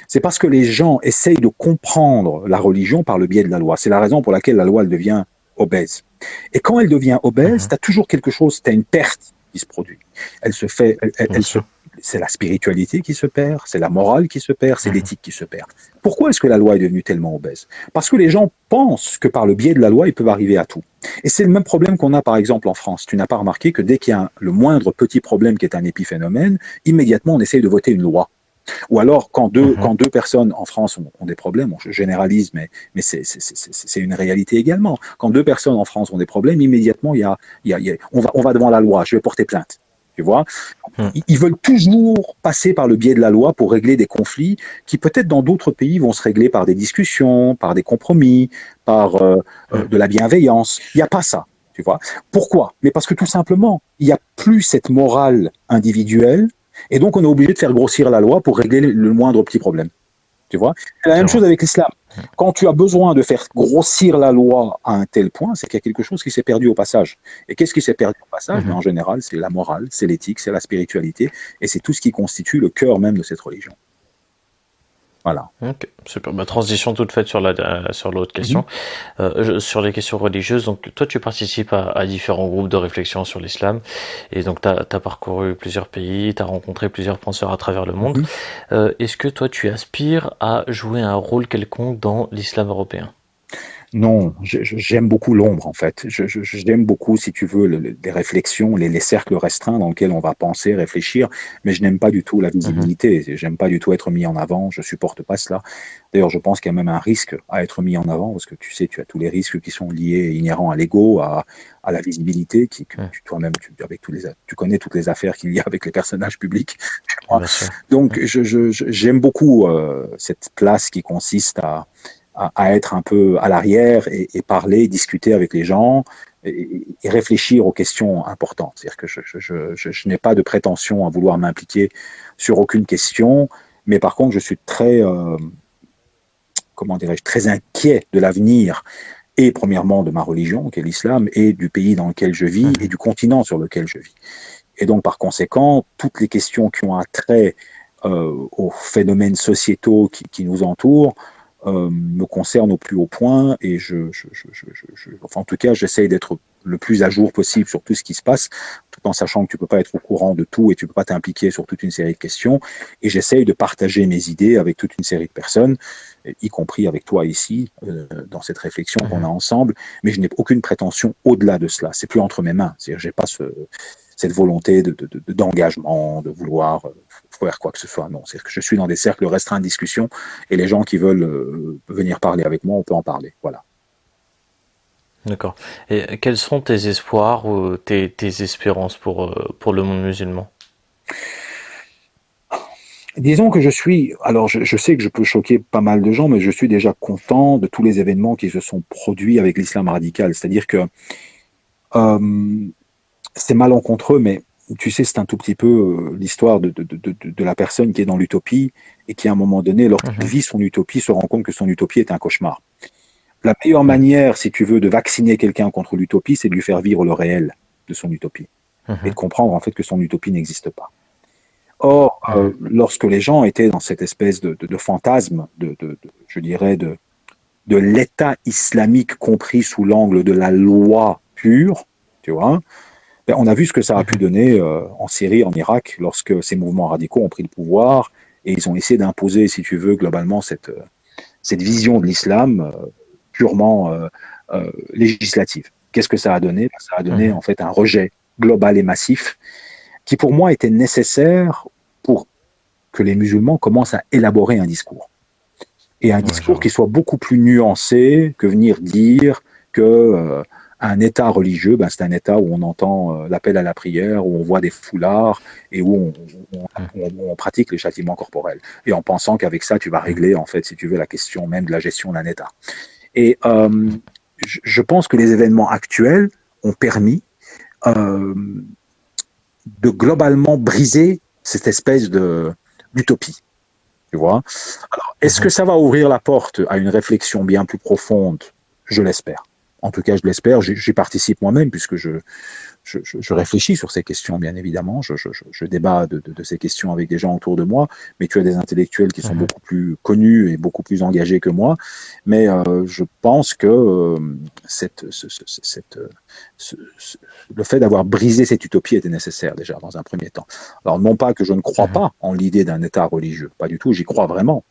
C'est parce que les gens essayent de comprendre la religion par le biais de la loi. C'est la raison pour laquelle la loi elle devient obèse. Et quand elle devient obèse, Mhm. tu as toujours quelque chose, tu as une perte qui se produit. Elle se fait, Bien sûr. c'est la spiritualité qui se perd, c'est la morale qui se perd, c'est Mhm. l'éthique qui se perd. Pourquoi est-ce que la loi est devenue tellement obèse? Parce que les gens pensent que par le biais de la loi, ils peuvent arriver à tout. Et c'est le même problème qu'on a par exemple en France. Tu n'as pas remarqué que dès qu'il y a le moindre petit problème qui est un épiphénomène, immédiatement on essaye de voter une loi. Ou alors, Mhm. quand deux personnes en France ont des problèmes, bon, je généralise, mais c'est une réalité également. Quand deux personnes en France ont des problèmes, immédiatement, on va devant la loi, je vais porter plainte. Tu vois, Mhm. ils veulent toujours passer par le biais de la loi pour régler des conflits qui peut-être dans d'autres pays vont se régler par des discussions, par des compromis, par Mhm. de la bienveillance. Il n'y a pas ça. Tu vois. Pourquoi? Mais parce que tout simplement, il n'y a plus cette morale individuelle et donc on est obligé de faire grossir la loi pour régler le moindre petit problème. Tu vois. C'est la C'est même vrai. chose avec l'islam. Quand tu as besoin de faire grossir la loi à un tel point, c'est qu'il y a quelque chose qui s'est perdu au passage. Et qu'est-ce qui s'est perdu au passage? Mais Mhm. en général, c'est la morale, c'est l'éthique, c'est la spiritualité, et c'est tout ce qui constitue le cœur même de cette religion. Voilà. Ok, super. Bah, transition toute faite sur l'autre Mhm. question. Sur les questions religieuses, donc toi tu participes à différents groupes de réflexion sur l'islam et donc tu as parcouru plusieurs pays, tu as rencontré plusieurs penseurs à travers le monde. Mhm. Est-ce que toi tu aspires à jouer un rôle quelconque dans l'islam européen? Non, j'aime beaucoup l'ombre en fait. J'aime beaucoup, si tu veux, les réflexions, les cercles restreints dans lesquels on va penser, réfléchir, mais je n'aime pas du tout la Mhm. visibilité. J'aime pas du tout être mis en avant. Je supporte pas cela. D'ailleurs, je pense qu'il y a même un risque à être mis en avant parce que tu sais, tu as tous les risques qui sont liés, inhérents à l'ego, à la visibilité, que Mhm. toi-même, avec tu connais toutes les affaires qu'il y a avec les personnages publics. Tu vois. Bien sûr. Donc, j'aime beaucoup cette place qui consiste à être un peu à l'arrière et parler, discuter avec les gens et réfléchir aux questions importantes. C'est-à-dire que je n'ai pas de prétention à vouloir m'impliquer sur aucune question, mais par contre, je suis très, comment dirais-je, très inquiet de l'avenir et premièrement de ma religion, qui est l'islam, et du pays dans lequel je vis et Mhm. du continent sur lequel je vis. Et donc, par conséquent, toutes les questions qui ont un trait aux phénomènes sociétaux qui nous entourent me concernent au plus haut point et enfin, en tout cas, j'essaye d'être le plus à jour possible sur tout ce qui se passe, tout en sachant que tu peux pas être au courant de tout et tu peux pas t'impliquer sur toute une série de questions. Et j'essaye de partager mes idées avec toute une série de personnes, y compris avec toi ici, dans cette réflexion qu'on a ensemble. Mais je n'ai aucune prétention au-delà de cela. C'est plus entre mes mains. C'est-à-dire, j'ai pas cette volonté d'engagement, de vouloir faire quoi que ce soit. Non, c'est que je suis dans des cercles restreints de discussion et les gens qui veulent venir parler avec moi, on peut en parler. Voilà. D'accord. Et quels sont tes espoirs ou tes espérances pour le monde musulman? Disons que alors je sais que je peux choquer pas mal de gens, mais je suis déjà content de tous les événements qui se sont produits avec l'islam radical. C'est-à-dire que c'est malencontreux, mais tu sais, c'est un tout petit peu l'histoire de la personne qui est dans l'utopie et qui, à un moment donné, lorsqu'il vit son utopie, se rend compte que son utopie est un cauchemar. La meilleure manière, si tu veux, de vacciner quelqu'un contre l'utopie, c'est de lui faire vivre le réel de son utopie et de comprendre en fait que son utopie n'existe pas. Or, lorsque les gens étaient dans cette espèce de fantasme, je dirais, de l'État islamique compris sous l'angle de la loi pure, tu vois, ben, on a vu ce que ça a pu donner en Syrie, en Irak, lorsque ces mouvements radicaux ont pris le pouvoir et ils ont essayé d'imposer, si tu veux, globalement cette vision de l'islam purement législative. Qu'est-ce que ça a donné? Ça a donné en fait un rejet global et massif qui pour moi était nécessaire pour que les musulmans commencent à élaborer un discours. Et un discours qui soit beaucoup plus nuancé que venir dire que un État religieux, ben, c'est un État où on entend l'appel à la prière, où on voit des foulards et où on pratique les châtiments corporels. Et en pensant qu'avec ça, tu vas régler, en fait, si tu veux, la question même de la gestion d'un État. Et je pense que les événements actuels ont permis de globalement briser cette espèce d'utopie. Tu vois? Alors, est-ce que ça va ouvrir la porte à une réflexion bien plus profonde? Je l'espère. En tout cas, je l'espère. J'y participe moi-même puisque je réfléchis sur ces questions, bien évidemment. Je débat de ces questions avec des gens autour de moi, mais tu as des intellectuels qui sont beaucoup plus connus et beaucoup plus engagés que moi. Mais je pense que le fait d'avoir brisé cette utopie était nécessaire déjà dans un premier temps. Alors non pas que je ne crois pas en l'idée d'un État religieux, pas du tout, j'y crois vraiment.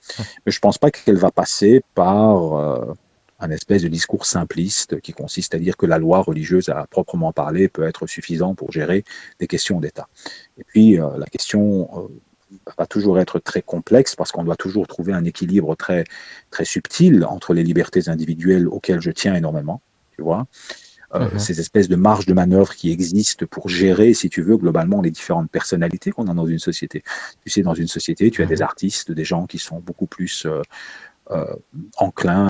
Mais je ne pense pas qu'elle va passer par un espèce de discours simpliste qui consiste à dire que la loi religieuse à proprement parler peut être suffisante pour gérer des questions d'État. Et puis la question va toujours être très complexe parce qu'on doit toujours trouver un équilibre très, très subtil entre les libertés individuelles auxquelles je tiens énormément, tu vois, ces espèces de marges de manœuvre qui existent pour gérer, si tu veux, globalement les différentes personnalités qu'on a dans une société. Tu sais, dans une société, tu as des artistes, des gens qui sont beaucoup plus enclins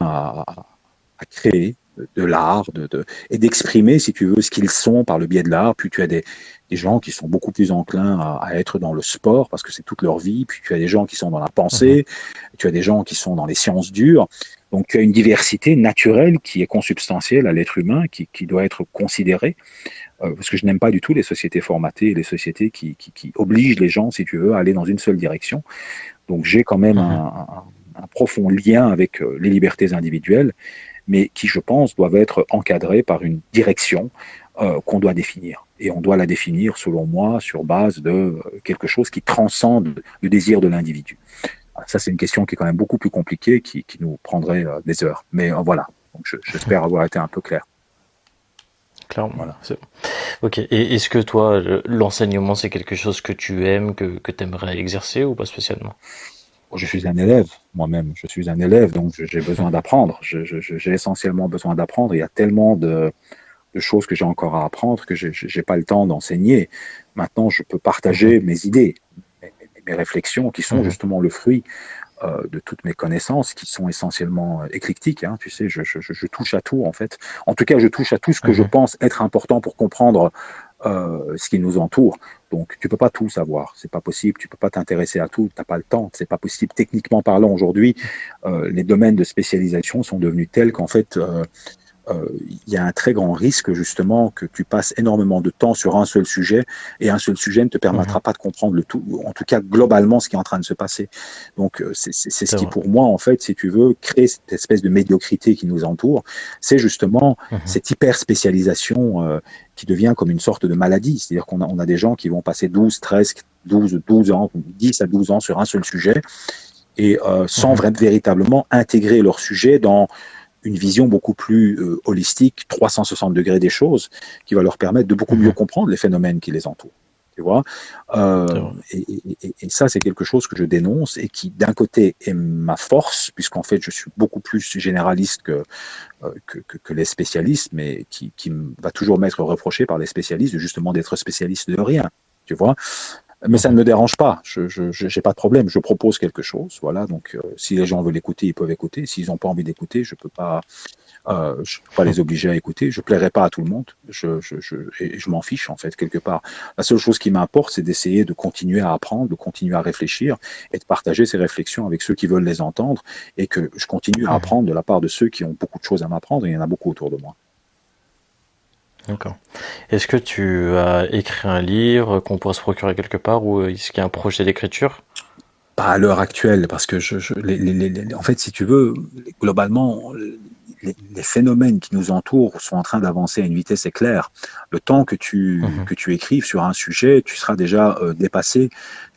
à créer de l'art et d'exprimer, si tu veux, ce qu'ils sont par le biais de l'art. Puis tu as des gens qui sont beaucoup plus enclins à être dans le sport parce que c'est toute leur vie. Puis tu as des gens qui sont dans la pensée. Tu as des gens qui sont dans les sciences dures. Donc tu as une diversité naturelle qui est consubstantielle à l'être humain, qui doit être considérée. Parce que je n'aime pas du tout les sociétés formatées, les sociétés qui obligent les gens, si tu veux, à aller dans une seule direction. Donc j'ai quand même un profond lien avec les libertés individuelles, mais qui, je pense, doivent être encadrées par une direction qu'on doit définir. Et on doit la définir, selon moi, sur base de quelque chose qui transcende le désir de l'individu. Ça, c'est une question qui est quand même beaucoup plus compliquée, qui nous prendrait des heures. Mais voilà, donc j'espère avoir été un peu clair. Clairement, voilà. Ok, et est-ce que toi, l'enseignement, c'est quelque chose que tu aimes, que tu aimerais exercer ou pas spécialement? Je suis un élève, moi-même. Je suis un élève, donc j'ai besoin d'apprendre. J'ai essentiellement besoin d'apprendre. Il y a tellement de choses que j'ai encore à apprendre que j'ai pas le temps d'enseigner. Maintenant, je peux partager mes idées, mes réflexions, qui sont justement le fruit de toutes mes connaissances, qui sont essentiellement éclectiques. Hein, tu sais, je touche à tout, en fait. En tout cas, je touche à tout ce que je pense être important pour comprendre ce qui nous entoure. Donc, tu peux pas tout savoir, c'est pas possible. Tu peux pas t'intéresser à tout, t'as pas le temps. C'est pas possible. Techniquement parlant, aujourd'hui, les domaines de spécialisation sont devenus tels qu'en fait, il y a un très grand risque justement que tu passes énormément de temps sur un seul sujet et un seul sujet ne te Mhm. permettra pas de comprendre le tout, en tout cas globalement ce qui est en train de se passer. Donc c'est ce C'est qui vrai. pour moi en fait, si tu veux, crée cette espèce de médiocrité qui nous entoure, c'est justement Mhm. cette hyper spécialisation qui devient comme une sorte de maladie. C'est-à-dire on a des gens qui vont passer 12, 13, 12 ans, 10 à 12 ans sur un seul sujet et sans Mhm. véritablement intégrer leur sujet dans une vision beaucoup plus holistique, 360 degrés des choses, qui va leur permettre de beaucoup mieux Mhm. comprendre les phénomènes qui les entourent. Tu vois C'est vrai. et ça, c'est quelque chose que je dénonce et qui, d'un côté, est ma force, puisqu'en fait, je suis beaucoup plus généraliste que les spécialistes, mais qui va toujours m'être reproché par les spécialistes, justement, d'être spécialiste de rien. Tu vois mais ça ne Mhm. me dérange pas. Je n'ai pas de problème. Je propose quelque chose. Voilà. Donc, si les gens veulent écouter, ils peuvent écouter. S'ils n'ont pas envie d'écouter, je peux pas les obliger à écouter. Je plairai pas à tout le monde. Et je m'en fiche en fait quelque part. La seule chose qui m'importe, c'est d'essayer de continuer à apprendre, de continuer à réfléchir et de partager ces réflexions avec ceux qui veulent les entendre et que je continue à Mhm. apprendre de la part de ceux qui ont beaucoup de choses à m'apprendre. Et il y en a beaucoup autour de moi. D'accord. Est-ce que tu as écrit un livre qu'on pourrait se procurer quelque part ou est-ce qu'il y a un projet d'écriture? Pas à l'heure actuelle, parce que en fait, si tu veux, globalement, les phénomènes qui nous entourent sont en train d'avancer à une vitesse éclair. Le temps Mhm. que tu écrives sur un sujet, tu seras déjà dépassé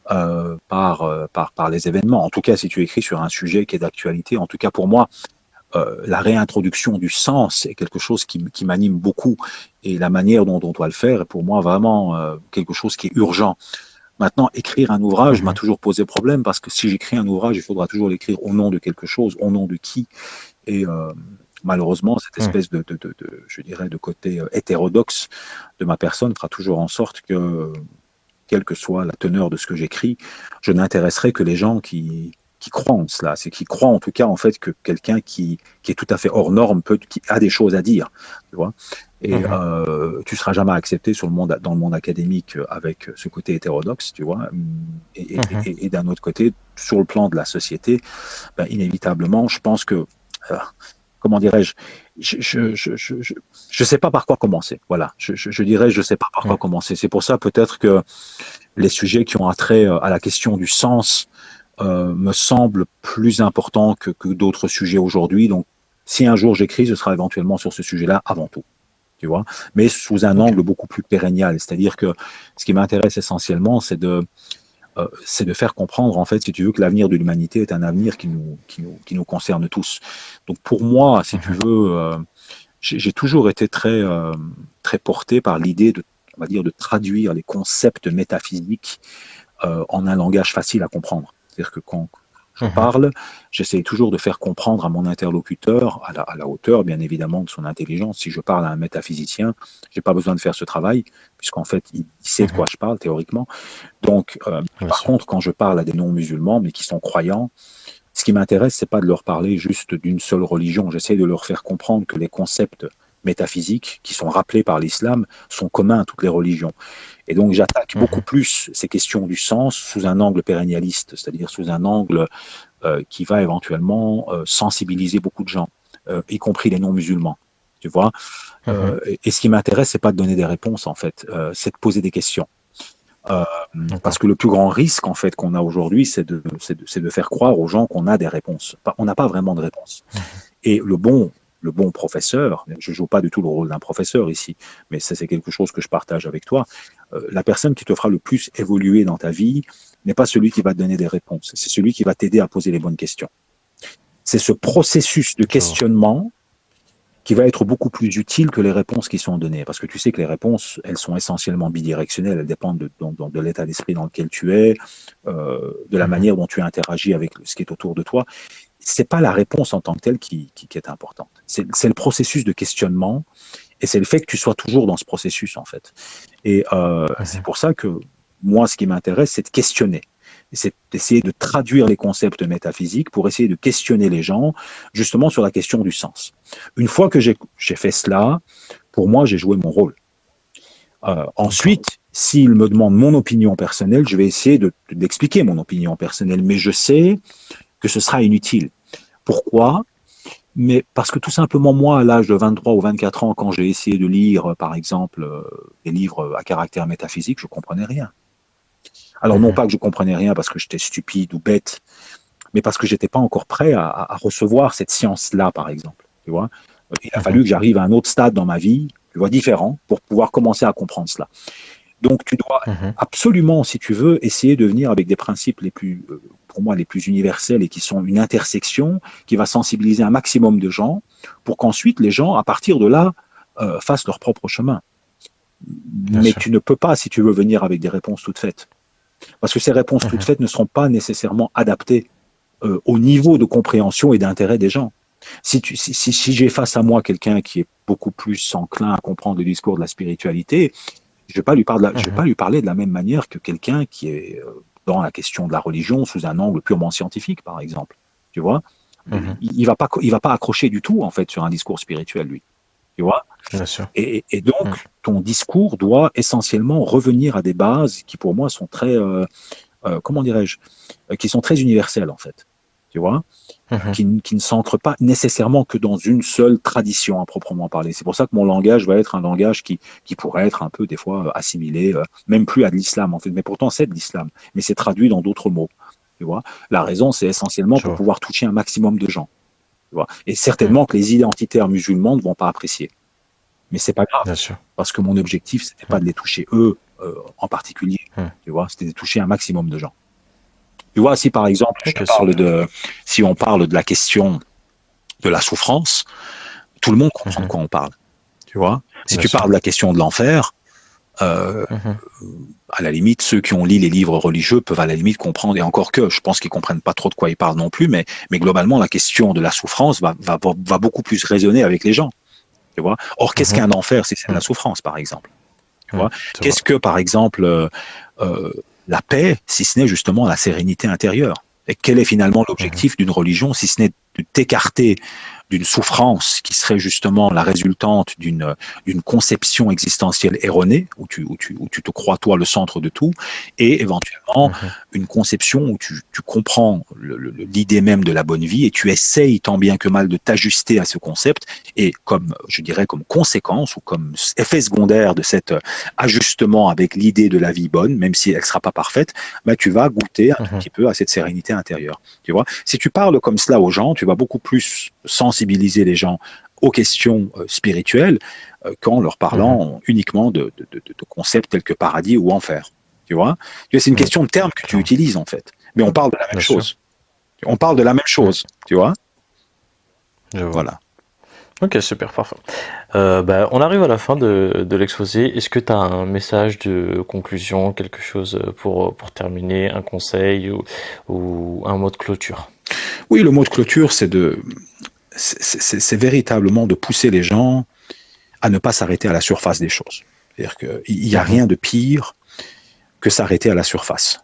par les événements. En tout cas, si tu écris sur un sujet qui est d'actualité, en tout cas pour moi, la réintroduction du sens est quelque chose qui m'anime beaucoup. Et la manière dont on doit le faire est pour moi vraiment quelque chose qui est urgent. Maintenant, écrire un ouvrage m'a Mhm. toujours posé problème parce que si j'écris un ouvrage, il faudra toujours l'écrire au nom de quelque chose, au nom de qui. Et malheureusement, cette Mhm. espèce je dirais, de côté hétérodoxe de ma personne fera toujours en sorte que, quelle que soit la teneur de ce que j'écris, je n'intéresserai que les gens qui croient en cela. C'est qui croient en tout cas en fait que quelqu'un qui est tout à fait hors norme qui a des choses à dire. Tu vois et Mhm. tu seras jamais accepté dans le monde académique avec ce côté hétérodoxe, tu vois. Mhm. Et d'un autre côté, sur le plan de la société, ben, inévitablement, je pense que euh, comment dirais-je, je sais pas par quoi commencer. Voilà, je dirais, je sais pas par quoi Mhm. commencer. C'est pour ça peut-être que les sujets qui ont attrait à la question du sens me semblent plus importants que d'autres sujets aujourd'hui. Donc, si un jour j'écris, ce sera éventuellement sur ce sujet-là avant tout. Tu vois, mais sous un Ok. angle beaucoup plus pérennial. C'est-à-dire que ce qui m'intéresse essentiellement, c'est de faire comprendre, en fait, si tu veux, que l'avenir de l'humanité est un avenir qui nous concerne tous. Donc, pour moi, si tu Mhm. veux, j'ai toujours été très porté par l'idée on va dire, de traduire les concepts métaphysiques en un langage facile à comprendre. C'est-à-dire que quand je Mhm. parle, j'essaie toujours de faire comprendre à mon interlocuteur, à la hauteur, bien évidemment, de son intelligence. Si je parle à un métaphysicien, j'ai pas besoin de faire ce travail, puisqu'en fait, il sait de quoi Mhm. je parle, théoriquement. Donc, Bien par sûr. contre, quand je parle à des non-musulmans, mais qui sont croyants, ce qui m'intéresse, c'est pas de leur parler juste d'une seule religion. J'essaie de leur faire comprendre que les concepts métaphysiques qui sont rappelés par l'islam sont communs à toutes les religions. Et donc, j'attaque beaucoup Mhm. plus ces questions du sens sous un angle pérennialiste, c'est-à-dire sous un angle qui va éventuellement sensibiliser beaucoup de gens, y compris les non-musulmans. Tu vois Mhm. et ce qui m'intéresse, c'est pas de donner des réponses, en fait, c'est de poser des questions. Euh, Parce D'accord. que le plus grand risque en fait qu'on a aujourd'hui, c'est de faire croire aux gens qu'on a des réponses. On n'a pas vraiment de réponses. Mhm. Et le bon professeur, je joue pas du tout le rôle d'un professeur ici, mais ça c'est quelque chose que je partage avec toi. La personne qui te fera le plus évoluer dans ta vie n'est pas celui qui va te donner des réponses, c'est celui qui va t'aider à poser les bonnes questions. C'est ce processus de Je vois. questionnement qui va être beaucoup plus utile que les réponses qui sont données. Parce que tu sais que les réponses, elles sont essentiellement bidirectionnelles, elles dépendent de l'état d'esprit dans lequel tu es, de la Mhm. manière dont tu interagis avec ce qui est autour de toi. C'est pas la réponse en tant que telle qui est importante. C'est le processus de questionnement et c'est le fait que tu sois toujours dans ce processus, en fait. Et c'est Mhm. pour ça que moi, ce qui m'intéresse, c'est de questionner. C'est d'essayer de traduire les concepts métaphysiques pour essayer de questionner les gens, justement sur la question du sens. Une fois que j'ai fait cela, pour moi, j'ai joué mon rôle. D'accord. Ensuite, s'il me demande mon opinion personnelle, je vais essayer d'expliquer mon opinion personnelle, mais je sais que ce sera inutile. Pourquoi? Mais parce que tout simplement, moi, à l'âge de 23 ou 24 ans, quand j'ai essayé de lire, par exemple, des livres à caractère métaphysique, je comprenais rien. Alors, non Mhm. pas que je comprenais rien parce que j'étais stupide ou bête, mais parce que j'étais pas encore prêt à recevoir cette science-là, par exemple. Tu vois, il a fallu Mhm. que j'arrive à un autre stade dans ma vie, tu vois, différent, pour pouvoir commencer à comprendre cela. Donc, tu dois Mhm. absolument, si tu veux, essayer de venir avec des principes les plus, pour moi, les plus universels et qui sont une intersection qui va sensibiliser un maximum de gens pour qu'ensuite les gens, à partir de là, fassent leur propre chemin. Bien Mais sûr. tu ne peux pas, si tu veux, venir avec des réponses toutes faites. Parce que ces réponses toutes Mhm. faites ne seront pas nécessairement adaptées au niveau de compréhension et d'intérêt des gens. Si j'ai face à moi quelqu'un qui est beaucoup plus enclin à comprendre le discours de la spiritualité, je vais Mhm. pas lui parler de la même manière que quelqu'un qui est dans la question de la religion sous un angle purement scientifique, par exemple. Tu vois, Mhm. il va pas accrocher du tout en fait sur un discours spirituel, lui. Tu vois, Bien sûr. et donc Mhm. ton discours doit essentiellement revenir à des bases qui pour moi sont très, comment dirais-je, qui sont très universelles en fait. Tu vois, Mhm. qui ne s'ancre pas nécessairement que dans une seule tradition à proprement parler. C'est pour ça que mon langage va être un langage qui pourrait être un peu des fois assimilé, même plus à de l'islam en fait, mais pourtant c'est de l'islam, mais c'est traduit dans d'autres mots. Tu vois, la raison c'est essentiellement Je pour vois. pouvoir toucher un maximum de gens. Tu vois, et Mhm. certainement que les identitaires musulmans ne vont pas apprécier, mais c'est pas grave Bien sûr. parce que mon objectif c'était pas Mhm. de les toucher eux en particulier. Mhm. Tu vois, c'était de toucher un maximum de gens. Tu vois, si par exemple Ok, super. si on parle de la question de la souffrance, tout le monde comprend de Mhm. quoi on parle. Tu vois, si Bien tu sûr. parles de la question de l'enfer, euh, Mhm. à la limite, ceux qui ont lu les livres religieux peuvent à la limite comprendre, et encore que, je pense qu'ils comprennent pas trop de quoi ils parlent non plus, mais globalement, la question de la souffrance va beaucoup plus résonner avec les gens. Tu vois. Or, qu'est-ce Mhm. qu'un enfer si c'est de la Mhm. souffrance, par exemple? Tu Mhm. vois. C'est vrai. Qu'est-ce que, par exemple, euh, la paix, si ce n'est justement la sérénité intérieure? Et quel est finalement Mhm. l'objectif d'une religion, si ce n'est de t'écarter d'une souffrance qui serait justement la résultante d'une conception existentielle erronée, où tu te crois toi le centre de tout, et éventuellement Mhm. une conception où tu comprends l'idée même de la bonne vie et tu essayes tant bien que mal de t'ajuster à ce concept, et comme, je dirais, comme conséquence ou comme effet secondaire de cet ajustement avec l'idée de la vie bonne, même si elle ne sera pas parfaite, bah, tu vas goûter un tout Mhm. petit peu à cette sérénité intérieure. Tu vois, si tu parles comme cela aux gens, tu vas beaucoup plus sensibiliser les gens aux questions spirituelles qu'en leur Mhm. parlant uniquement de concepts tels que paradis ou enfer. Tu vois, c'est une Mhm. question de termes que tu Clairement. utilises en fait, mais on parle de la même Bien sûr. chose. On parle de la même Mhm. chose, tu vois. Je vois. Voilà. Ok, super, parfait. Bah, on arrive à la fin de l'exposé. Est-ce que tu as un message de conclusion, quelque chose pour terminer, un conseil ou un mot de clôture? Oui, le mot de clôture, c'est véritablement de pousser les gens à ne pas s'arrêter à la surface des choses. C'est-à-dire qu'il n'y a Mhm. rien de pire que s'arrêter à la surface.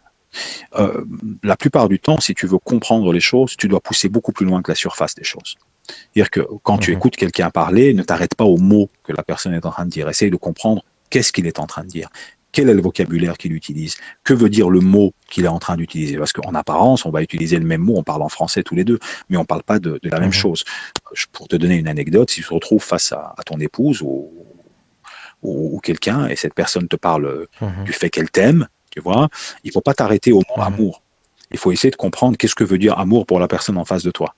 Euh, la plupart du temps, si tu veux comprendre les choses, tu dois pousser beaucoup plus loin que la surface des choses. C'est-à-dire que quand tu Mhm. écoutes quelqu'un parler, ne t'arrête pas aux mots que la personne est en train de dire. Essaye de comprendre qu'est-ce qu'il est en train de dire. Quel est le vocabulaire qu'il utilise? Que veut dire le mot qu'il est en train d'utiliser? Parce qu'en apparence, on va utiliser le même mot, on parle en français tous les deux, mais on ne parle pas de la même Mhm. chose. Pour te donner une anecdote, si tu te retrouves face à ton épouse ou quelqu'un et cette personne te parle Mhm. du fait qu'elle t'aime, tu vois, il ne faut pas t'arrêter au mot Mhm. amour. Il faut essayer de comprendre qu'est-ce que veut dire amour pour la personne en face de toi.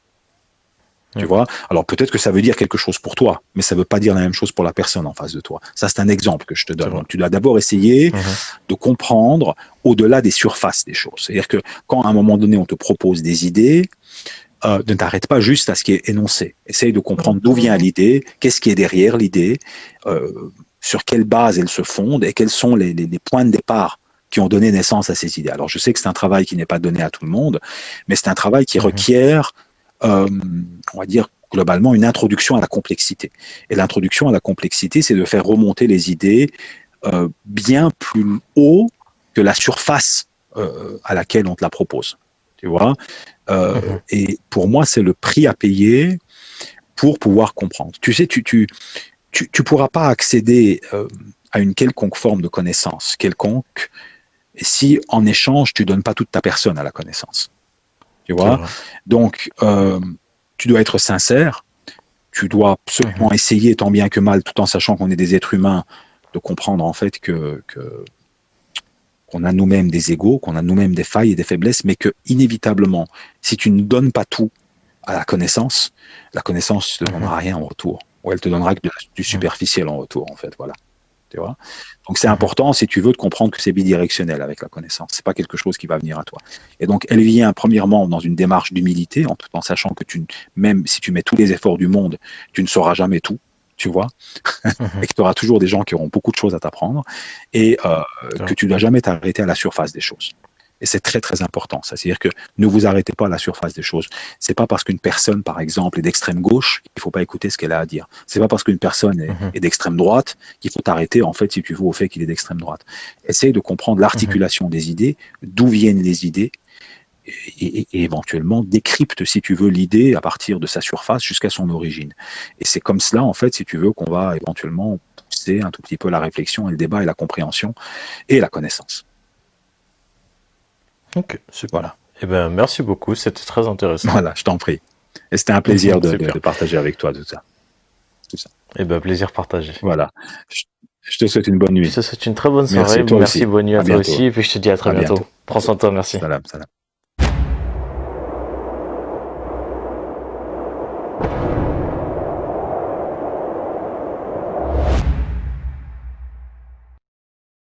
Tu Mhm. vois, alors peut-être que ça veut dire quelque chose pour toi, mais ça ne veut pas dire la même chose pour la personne en face de toi. Ça, c'est un exemple que je te C'est donne. vrai. Donc, tu dois d'abord essayer Mhm. de comprendre au-delà des surfaces des choses. C'est-à-dire que quand à un moment donné, on te propose des idées, ne t'arrête pas juste à ce qui est énoncé. Essaye de comprendre d'où vient l'idée, qu'est-ce qui est derrière l'idée, sur quelle base elle se fonde et quels sont les points de départ qui ont donné naissance à ces idées. Alors, je sais que c'est un travail qui n'est pas donné à tout le monde, mais c'est un travail qui Mhm. requiert, euh, on va dire, globalement, une introduction à la complexité. Et l'introduction à la complexité, c'est de faire remonter les idées bien plus haut que la surface à laquelle on te la propose. Tu vois, Mhm. et pour moi, c'est le prix à payer pour pouvoir comprendre. Tu sais, tu pourras pas accéder à une quelconque forme de connaissance, quelconque, si en échange, tu donnes pas toute ta personne à la connaissance. Tu C'est vois? vrai. Donc, tu dois être sincère, tu dois absolument essayer tant bien que mal, tout en sachant qu'on est des êtres humains, de comprendre en fait qu'on a nous-mêmes des égos, qu'on a nous-mêmes des failles et des faiblesses, mais que inévitablement, si tu ne donnes pas tout à la connaissance ne te donnera rien en retour. Ou elle te donnera que du superficiel en retour, en fait. Voilà. Tu vois. Donc c'est important, si tu veux, de comprendre que c'est bidirectionnel avec la connaissance. C'est pas quelque chose qui va venir à toi. Et donc elle vient premièrement dans une démarche d'humilité, en sachant que même si tu mets tous les efforts du monde, tu ne sauras jamais tout. Tu vois, et que tu auras toujours des gens qui auront beaucoup de choses à t'apprendre, et que tu ne dois jamais t'arrêter à la surface des choses. Et c'est très, très important. Ça, c'est-à-dire que ne vous arrêtez pas à la surface des choses. C'est pas parce qu'une personne, par exemple, est d'extrême gauche qu'il faut pas écouter ce qu'elle a à dire. C'est pas parce qu'une personne est d'extrême droite qu'il faut t'arrêter, en fait, si tu veux, au fait qu'il est d'extrême droite. Essaye de comprendre l'articulation des idées, d'où viennent les idées, et éventuellement décrypte, si tu veux, l'idée à partir de sa surface jusqu'à son origine. Et c'est comme cela, en fait, si tu veux, qu'on va éventuellement pousser un tout petit peu la réflexion et le débat et la compréhension et la connaissance. Ok, super. Voilà. Eh ben, merci beaucoup, c'était très intéressant. Voilà, je t'en prie. Et c'était un plaisir de partager avec toi tout ça. Eh ben, plaisir partagé. Voilà. Je te souhaite une bonne nuit. Je te souhaite une très bonne soirée. Merci, bonne nuit à toi aussi. Et puis je te dis à très bientôt. Prends soin de toi, merci. Salam.